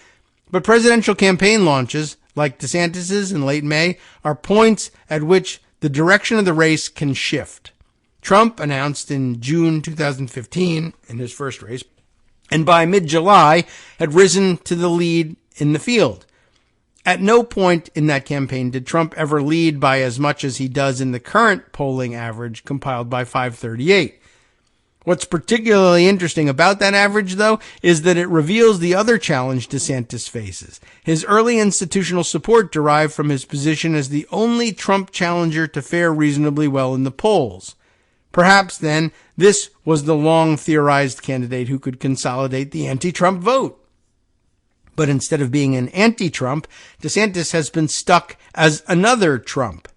but presidential campaign launches, like DeSantis's in late May, are points at which the direction of the race can shift. Trump announced in June 2015, in his first race, and by mid-July had risen to the lead in the field. At no point in that campaign did Trump ever lead by as much as he does in the current polling average compiled by 538. What's particularly interesting about that average, though, is that it reveals the other challenge DeSantis faces. His early institutional support derived from his position as the only Trump challenger to fare reasonably well in the polls. Perhaps, then, this was the long-theorized candidate who could consolidate the anti-Trump vote. But instead of being an anti-Trump, DeSantis has been stuck as another Trump.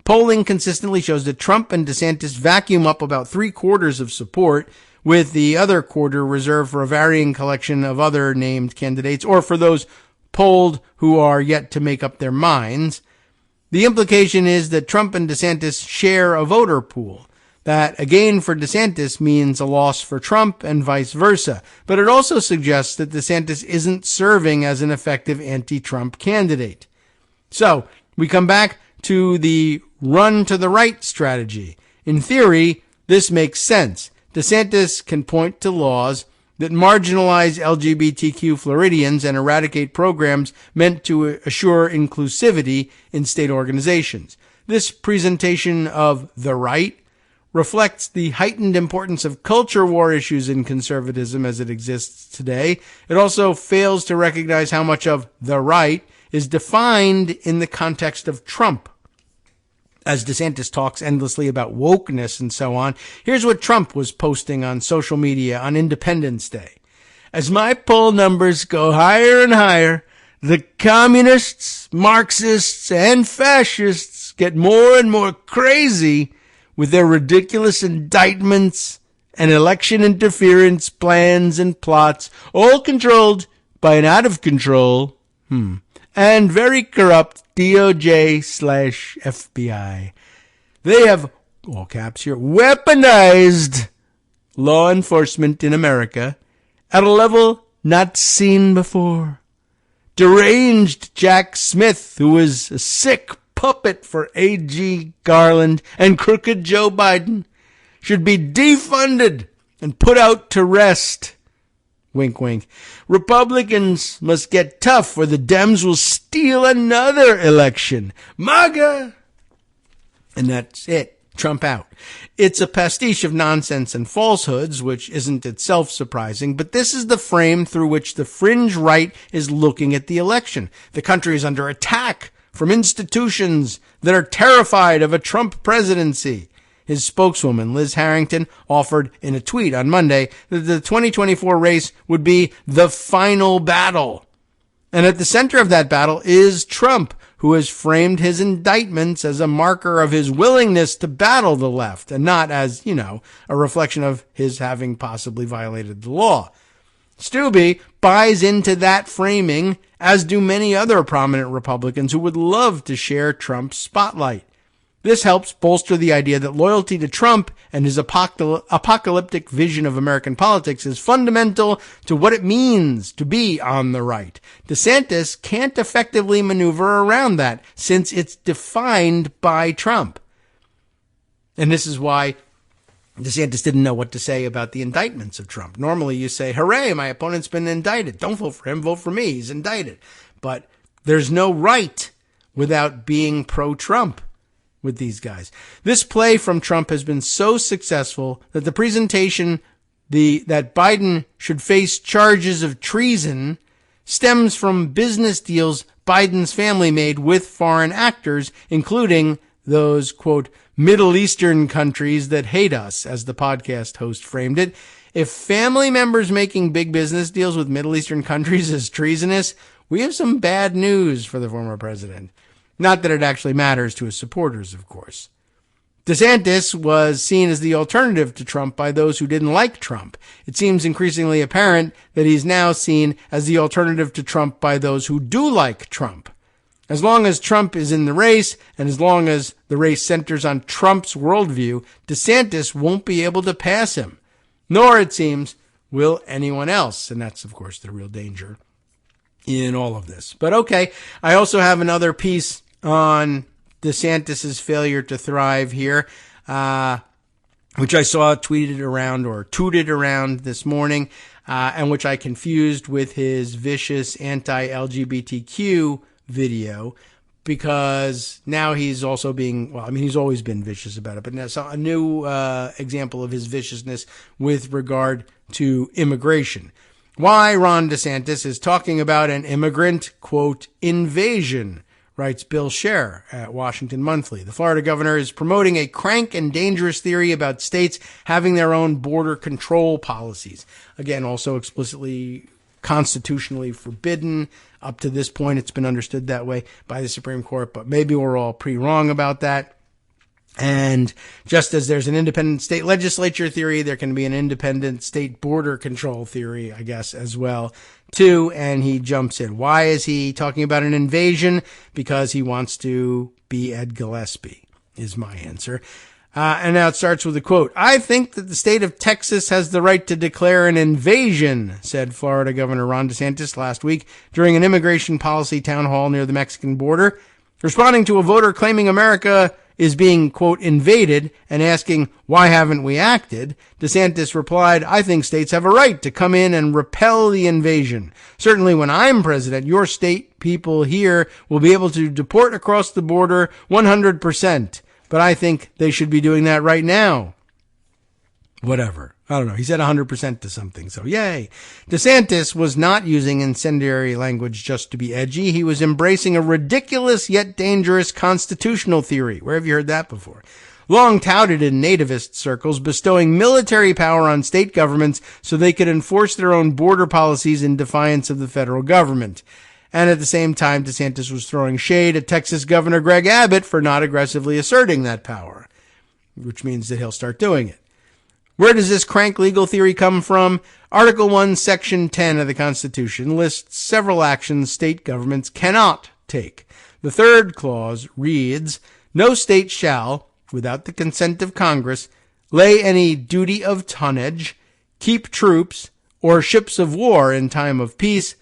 Polling consistently shows that Trump and DeSantis vacuum up about 3/4 of support, with the other quarter reserved for a varying collection of other named candidates, or for those polled who are yet to make up their minds. The implication is that Trump and DeSantis share a voter pool. That a gain for DeSantis means a loss for Trump and vice versa. But it also suggests that DeSantis isn't serving as an effective anti-Trump candidate. So we come back to the run to the right strategy. In theory, this makes sense. DeSantis can point to laws that marginalize LGBTQ Floridians and eradicate programs meant to assure inclusivity in state organizations. This presentation of the right reflects the heightened importance of culture war issues in conservatism as it exists today. It also fails to recognize how much of the right is defined in the context of Trump. As DeSantis talks endlessly about wokeness and so on, here's what Trump was posting on social media on Independence Day. As my poll numbers go higher and higher, the communists, Marxists, and fascists get more and more crazy with their ridiculous indictments and election interference plans and plots, all controlled by an out-of-control and very corrupt DOJ/FBI. They have, all caps here, weaponized law enforcement in America at a level not seen before. Deranged Jack Smith, who is a sick puppet for A.G. Garland and crooked Joe Biden, should be defunded and put out to rest. Wink, wink. Republicans must get tough or the Dems will steal another election. MAGA! And that's it. Trump out. It's a pastiche of nonsense and falsehoods, which isn't itself surprising, but this is the frame through which the fringe right is looking at the election. The country is under attack from institutions that are terrified of a Trump presidency. His spokeswoman, Liz Harrington, offered in a tweet on Monday that the 2024 race would be the final battle. And at the center of that battle is Trump, who has framed his indictments as a marker of his willingness to battle the left and not as, a reflection of his having possibly violated the law. Stubbe buys into that framing, as do many other prominent Republicans who would love to share Trump's spotlight. This helps bolster the idea that loyalty to Trump and his apocalyptic vision of American politics is fundamental to what it means to be on the right. DeSantis can't effectively maneuver around that since it's defined by Trump. And this is why DeSantis didn't know what to say about the indictments of Trump. Normally you say, hooray, my opponent's been indicted. Don't vote for him, vote for me. He's indicted. But there's no right without being pro-Trump with these guys. This play from Trump has been so successful that the presentation that Biden should face charges of treason stems from business deals Biden's family made with foreign actors, including those, quote, Middle Eastern countries that hate us, as the podcast host framed it. If family members making big business deals with Middle Eastern countries is treasonous, we have some bad news for the former president. Not that it actually matters to his supporters, of course. DeSantis was seen as the alternative to Trump by those who didn't like Trump. It seems increasingly apparent that he's now seen as the alternative to Trump by those who do like Trump. As long as Trump is in the race, and as long as the race centers on Trump's worldview, DeSantis won't be able to pass him. Nor, it seems, will anyone else. And that's, of course, the real danger in all of this. But okay, I also have another piece on DeSantis' failure to thrive here, which I saw tweeted around or tooted around this morning, and which I confused with his vicious anti-LGBTQ video, because now he's also being, well, I mean, he's always been vicious about it, but now a new example of his viciousness with regard to immigration. Why Ron DeSantis is talking about an immigrant, quote, invasion, writes Bill Scher at Washington Monthly. The Florida governor is promoting a crank and dangerous theory about states having their own border control policies. Again, also explicitly constitutionally forbidden. Up to this point, it's been understood that way by the Supreme Court, but maybe we're all pretty wrong about that. And just as there's an independent state legislature theory, there can be an independent state border control theory, I guess, as well, too. And he jumps in. Why is he talking about an invasion? Because he wants to be Ed Gillespie, is my answer. And now it starts with a quote. I think that the state of Texas has the right to declare an invasion, said Florida Governor Ron DeSantis last week during an immigration policy town hall near the Mexican border. Responding to a voter claiming America is being, quote, invaded and asking, why haven't we acted? DeSantis replied, I think states have a right to come in and repel the invasion. Certainly when I'm president, your state people here will be able to deport across the border 100%. But I think they should be doing that right now. Whatever. I don't know. He said 100% to something, so yay. DeSantis was not using incendiary language just to be edgy. He was embracing a ridiculous yet dangerous constitutional theory. Where have you heard that before? Long touted in nativist circles, bestowing military power on state governments so they could enforce their own border policies in defiance of the federal government. And at the same time, DeSantis was throwing shade at Texas Governor Greg Abbott for not aggressively asserting that power, which means that he'll start doing it. Where does this crank legal theory come from? Article 1, Section 10 of the Constitution lists several actions state governments cannot take. The third clause reads, no state shall, without the consent of Congress, lay any duty of tonnage, keep troops, or ships of war in time of peace,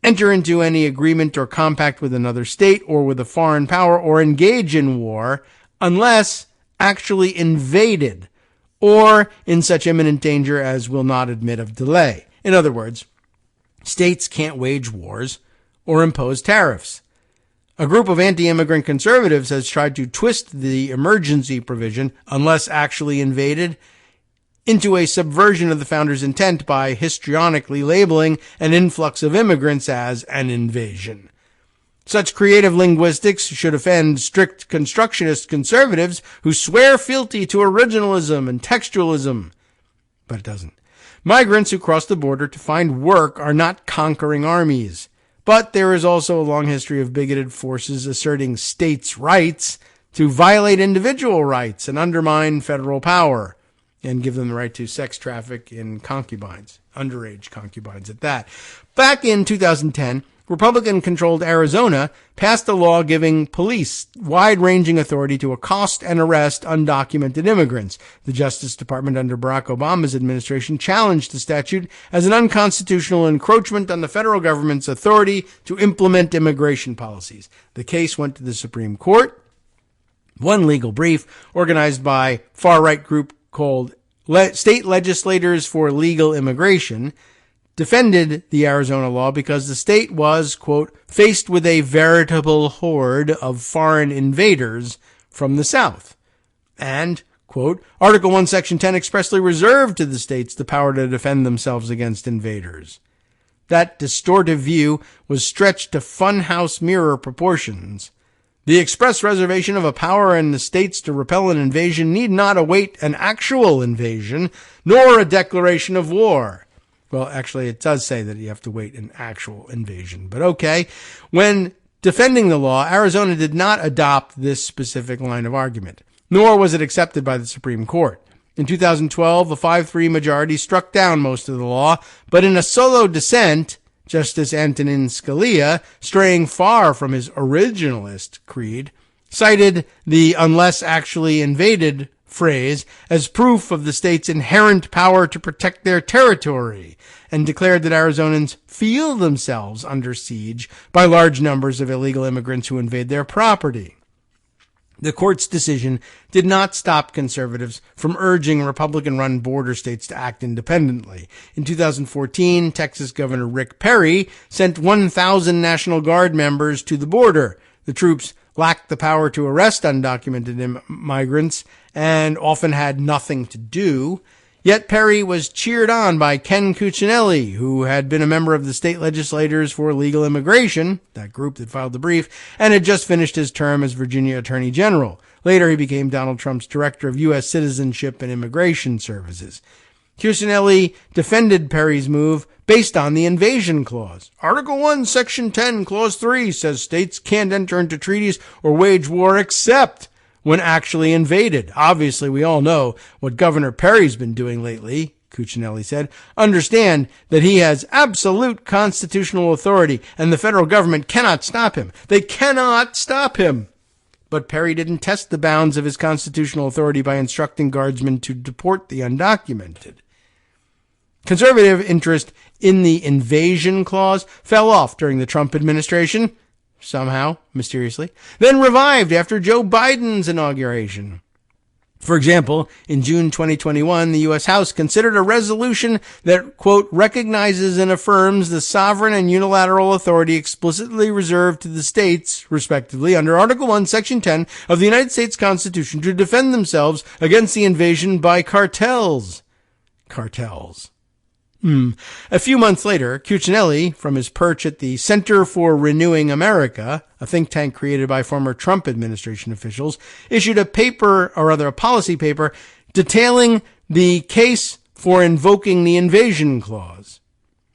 enter into any agreement or compact with another state or with a foreign power, or engage in war unless actually invaded or in such imminent danger as will not admit of delay. In other words, states can't wage wars or impose tariffs. A group of anti-immigrant conservatives has tried to twist the emergency provision, unless actually invaded, into a subversion of the founders' intent by histrionically labeling an influx of immigrants as an invasion. Such creative linguistics should offend strict constructionist conservatives who swear fealty to originalism and textualism. But it doesn't. Migrants who cross the border to find work are not conquering armies. But there is also a long history of bigoted forces asserting states' rights to violate individual rights and undermine federal power, and give them the right to sex traffic in concubines, underage concubines at that. Back in 2010, Republican-controlled Arizona passed a law giving police wide-ranging authority to accost and arrest undocumented immigrants. The Justice Department under Barack Obama's administration challenged the statute as an unconstitutional encroachment on the federal government's authority to implement immigration policies. The case went to the Supreme Court. One legal brief, organized by far-right group called State Legislators for Legal Immigration, defended the Arizona law because the state was, quote, faced with a veritable horde of foreign invaders from the South. And, quote, Article 1, Section 10 expressly reserved to the states the power to defend themselves against invaders. That distortive view was stretched to funhouse mirror proportions. The express reservation of a power in the states to repel an invasion need not await an actual invasion, nor a declaration of war. Well, actually, it does say that you have to wait an actual invasion, but okay. When defending the law, Arizona did not adopt this specific line of argument, nor was it accepted by the Supreme Court. In 2012, a 5-3 majority struck down most of the law, but in a solo dissent, Justice Antonin Scalia, straying far from his originalist creed, cited the unless actually invaded phrase as proof of the state's inherent power to protect their territory, and declared that Arizonans feel themselves under siege by large numbers of illegal immigrants who invade their property. The court's decision did not stop conservatives from urging Republican-run border states to act independently. In 2014, Texas Governor Rick Perry sent 1,000 National Guard members to the border. The troops lacked the power to arrest undocumented migrants and often had nothing to do. Yet Perry was cheered on by Ken Cuccinelli, who had been a member of the state legislators for legal immigration, that group that filed the brief, and had just finished his term as Virginia Attorney General. Later, he became Donald Trump's Director of U.S. Citizenship and Immigration Services. Cuccinelli defended Perry's move based on the invasion clause. Article 1, Section 10, Clause 3 says states can't enter into treaties or wage war except when actually invaded. Obviously, we all know what Governor Perry's been doing lately, Cuccinelli said. Understand that he has absolute constitutional authority, and the federal government cannot stop him. They cannot stop him. But Perry didn't test the bounds of his constitutional authority by instructing guardsmen to deport the undocumented. Conservative interest in the invasion clause fell off during the Trump administration, somehow, mysteriously, then revived after Joe Biden's inauguration. For example, in June 2021, the U.S. House considered a resolution that, quote, recognizes and affirms the sovereign and unilateral authority explicitly reserved to the states, respectively, under Article 1, Section 10 of the United States Constitution to defend themselves against the invasion by cartels. Cartels. A few months later, Cuccinelli, from his perch at the Center for Renewing America, a think tank created by former Trump administration officials, issued a policy paper detailing the case for invoking the invasion clause.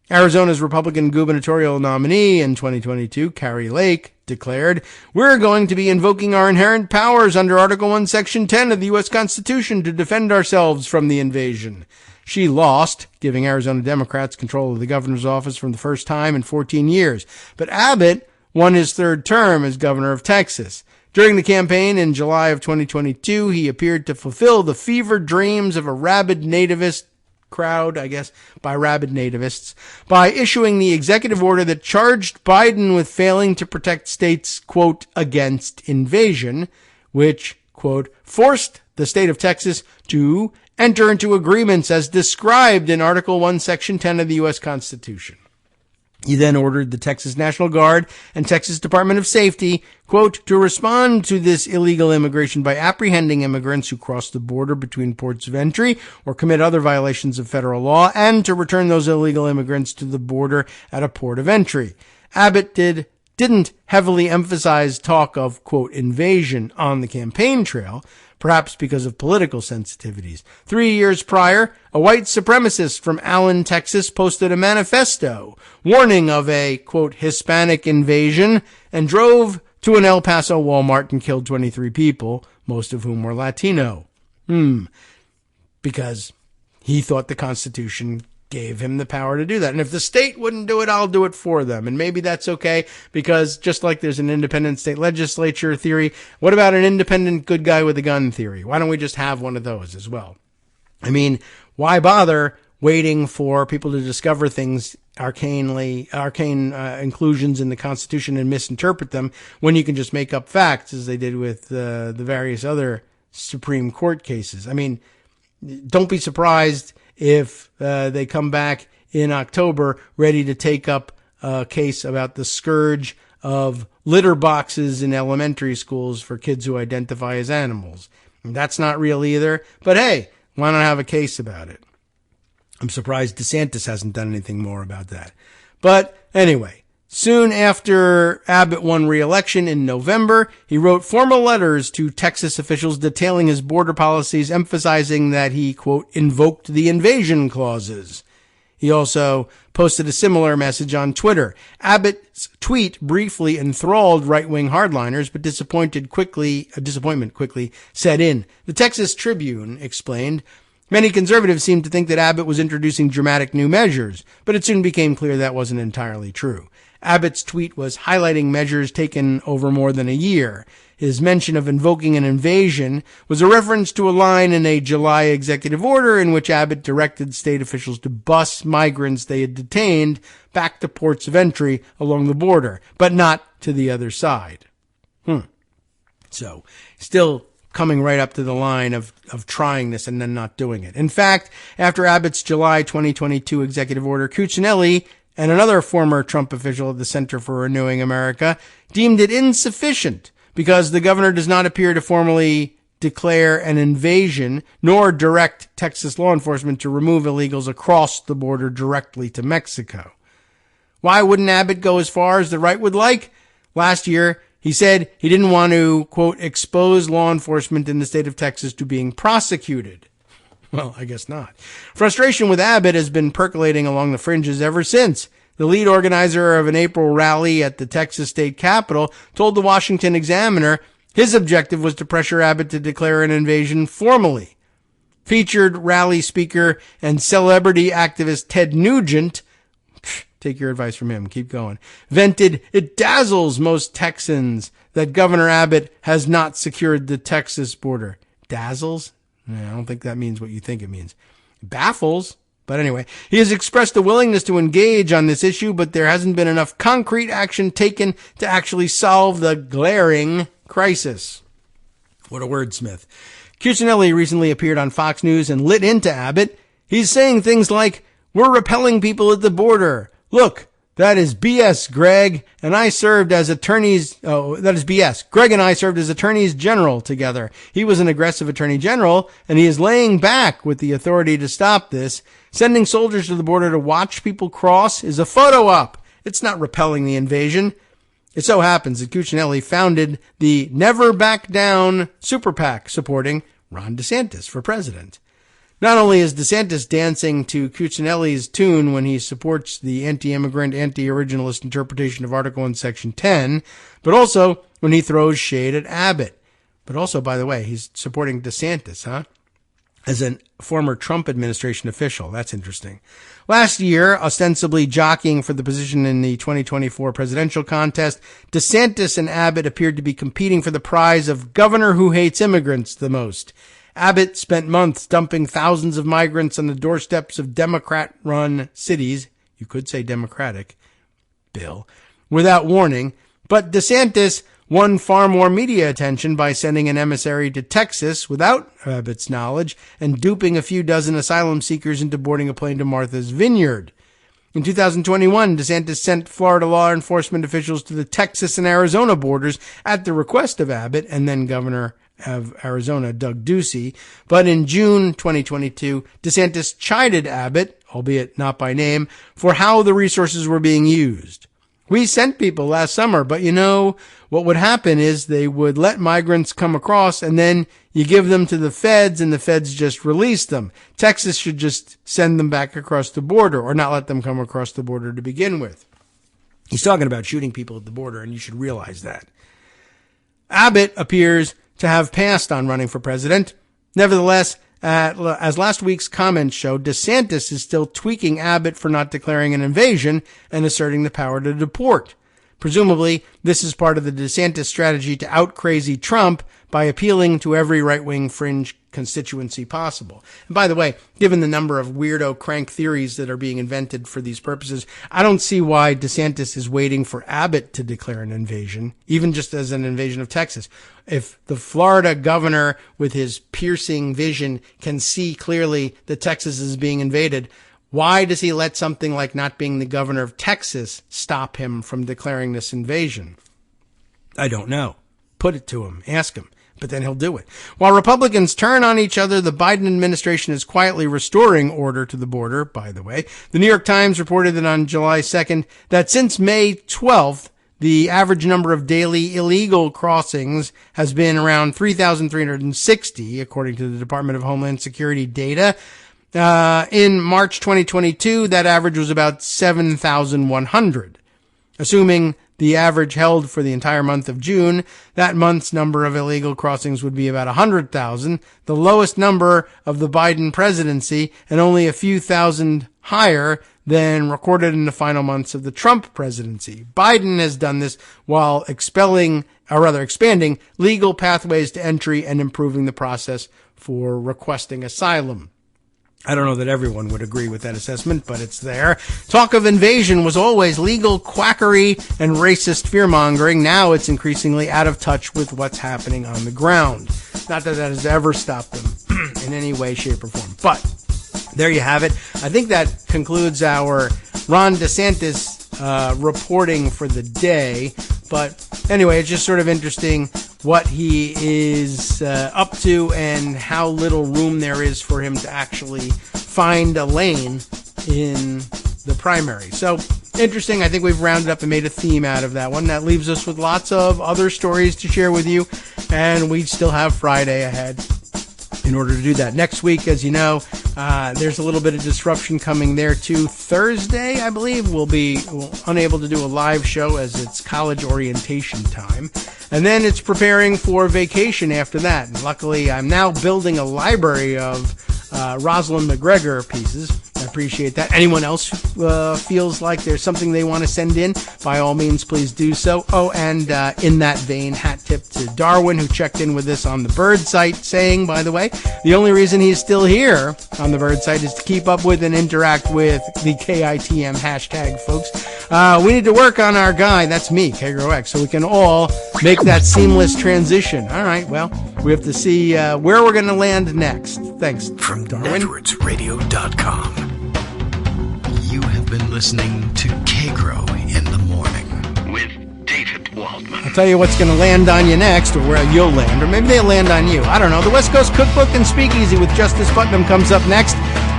Arizona's Republican gubernatorial nominee in 2022, Kari Lake, declared, "We're going to be invoking our inherent powers under Article 1, Section 10 of the U.S. Constitution to defend ourselves from the invasion." She lost, giving Arizona Democrats control of the governor's office for the first time in 14 years. But Abbott won his third term as governor of Texas. During the campaign in July of 2022, he appeared to fulfill the fevered dreams of a rabid nativist crowd, by rabid nativists, by issuing the executive order that charged Biden with failing to protect states, quote, against invasion, which, quote, forced the state of Texas to enter into agreements as described in Article 1, Section 10 of the U.S. Constitution. He then ordered the Texas National Guard and Texas Department of Safety, quote, to respond to this illegal immigration by apprehending immigrants who cross the border between ports of entry or commit other violations of federal law, and to return those illegal immigrants to the border at a port of entry. Abbott didn't heavily emphasize talk of, quote, invasion on the campaign trail, perhaps because of political sensitivities. 3 years prior, a white supremacist from Allen, Texas, posted a manifesto warning of a, quote, Hispanic invasion and drove to an El Paso Walmart and killed 23 people, most of whom were Latino. Because he thought the Constitution gave him the power to do that. And if the state wouldn't do it, I'll do it for them. And maybe that's okay, because just like there's an independent state legislature theory, what about an independent good guy with a gun theory? Why don't we just have one of those as well? I mean, why bother waiting for people to discover things, arcane inclusions in the Constitution and misinterpret them, when you can just make up facts, as they did with the various other Supreme Court cases? I mean, don't be surprised if they come back in October ready to take up a case about the scourge of litter boxes in elementary schools for kids who identify as animals. And that's not real either, but hey, why not have a case about it? I'm surprised DeSantis hasn't done anything more about that. But anyway, soon after Abbott won re-election in November, he wrote formal letters to Texas officials detailing his border policies, emphasizing that he, quote, invoked the invasion clauses. He also posted a similar message on Twitter. Abbott's tweet briefly enthralled right-wing hardliners, but disappointment quickly set in. The Texas Tribune explained, many conservatives seemed to think that Abbott was introducing dramatic new measures, but it soon became clear that wasn't entirely true. Abbott's tweet was highlighting measures taken over more than a year. His mention of invoking an invasion was a reference to a line in a July executive order in which Abbott directed state officials to bus migrants they had detained back to ports of entry along the border, but not to the other side. So, still coming right up to the line of trying this and then not doing it. In fact, after Abbott's July 2022 executive order, Cuccinelli and another former Trump official at the Center for Renewing America deemed it insufficient because the governor does not appear to formally declare an invasion nor direct Texas law enforcement to remove illegals across the border directly to Mexico. Why wouldn't Abbott go as far as the right would like? Last year, he said he didn't want to, quote, expose law enforcement in the state of Texas to being prosecuted. Well, I guess not. Frustration with Abbott has been percolating along the fringes ever since. The lead organizer of an April rally at the Texas state capitol told the Washington Examiner his objective was to pressure Abbott to declare an invasion formally. Featured rally speaker and celebrity activist Ted Nugent, take your advice from him, keep going, vented, it dazzles most Texans that Governor Abbott has not secured the Texas border. Dazzles? I don't think that means what you think it means. Baffles. But anyway, he has expressed a willingness to engage on this issue, but there hasn't been enough concrete action taken to actually solve the glaring crisis. What a wordsmith. Cuccinelli recently appeared on Fox News and lit into Abbott. He's saying things like, we're repelling people at the border. Look, that is BS, Greg, and I served as attorneys. Oh, that is BS. Greg and I served as attorneys general together. He was an aggressive attorney general, and he is laying back with the authority to stop this. Sending soldiers to the border to watch people cross is a photo op. It's not repelling the invasion. It so happens that Cuccinelli founded the Never Back Down super PAC supporting Ron DeSantis for president. Not only is DeSantis dancing to Cuccinelli's tune when he supports the anti-immigrant, anti-originalist interpretation of Article 1, Section 10, but also when he throws shade at Abbott. But also, by the way, he's supporting DeSantis, as a former Trump administration official. That's interesting. Last year, ostensibly jockeying for the position in the 2024 presidential contest, DeSantis and Abbott appeared to be competing for the prize of governor who hates immigrants the most. Abbott spent months dumping thousands of migrants on the doorsteps of Democrat-run cities, you could say Democratic, Bill, without warning, but DeSantis won far more media attention by sending an emissary to Texas without Abbott's knowledge and duping a few dozen asylum seekers into boarding a plane to Martha's Vineyard. In 2021, DeSantis sent Florida law enforcement officials to the Texas and Arizona borders at the request of Abbott and then Governor of Arizona, Doug Ducey. But in June 2022, DeSantis chided Abbott, albeit not by name, for how the resources were being used. We sent people last summer, but you know, what would happen is they would let migrants come across and then you give them to the feds and the feds just release them. Texas should just send them back across the border or not let them come across the border to begin with. He's talking about shooting people at the border, and you should realize that. Abbott appears to have passed on running for president. Nevertheless, as last week's comments showed, DeSantis is still tweaking Abbott for not declaring an invasion and asserting the power to deport. Presumably, this is part of the DeSantis strategy to out-crazy Trump by appealing to every right-wing fringe constituency possible. And by the way, given the number of weirdo crank theories that are being invented for these purposes, I don't see why DeSantis is waiting for Abbott to declare an invasion, even just as an invasion of Texas. If the Florida governor with his piercing vision can see clearly that Texas is being invaded, why does he let something like not being the governor of Texas stop him from declaring this invasion? I don't know. Put it to him. Ask him. but then he'll do it. While Republicans turn on each other, the Biden administration is quietly restoring order to the border, by the way. The New York Times reported that on July 2nd, that since May 12th, the average number of daily illegal crossings has been around 3,360, according to the Department of Homeland Security data. In March 2022, that average was about 7,100. Assuming the average held for the entire month of June, that month's number of illegal crossings would be about 100,000, the lowest number of the Biden presidency, and only a few thousand higher than recorded in the final months of the Trump presidency. Biden has done this while expanding legal pathways to entry and improving the process for requesting asylum. I don't know that everyone would agree with that assessment, but it's there. Talk of invasion was always legal quackery and racist fear-mongering. Now it's increasingly out of touch with what's happening on the ground. Not that has ever stopped them in any way, shape, or form. But there you have it. I think that concludes our Ron DeSantis reporting for the day. But anyway, it's just sort of interesting what he is up to and how little room there is for him to actually find a lane in the primary. So interesting. I think we've rounded up and made a theme out of that one. That leaves us with lots of other stories to share with you, and we still have Friday ahead in order to do that. Next week, as you know, there's a little bit of disruption coming there too. Thursday, I believe, we'll be unable to do a live show as it's college orientation time. And then it's preparing for vacation after that. And luckily, I'm now building a library of Rosalind McGregor pieces. I appreciate that. Anyone else feels like there's something they want to send in, by all means, please do so. Oh, and in that vein, hat tip to Darwin, who checked in with us on the Bird site, saying, by the way, the only reason he's still here on the Bird site is to keep up with and interact with the KITM hashtag, folks. We need to work on our guy, that's me, Kagro X, so we can all make that seamless transition. All right, well, we have to see where we're going to land next. Thanks, From Darwin. NetworksRadio.com. You have been listening to Kagro in the Morning with David Waldman. I'll tell you what's going to land on you next, or where you'll land, or maybe they'll land on you. I don't know. The West Coast Cookbook and Speakeasy with Justice Putnam comes up next.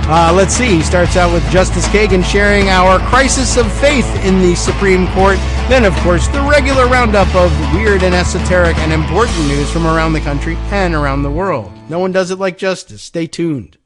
Let's see. He starts out with Justice Kagan sharing our crisis of faith in the Supreme Court. Then, of course, the regular roundup of weird and esoteric and important news from around the country and around the world. No one does it like Justice. Stay tuned.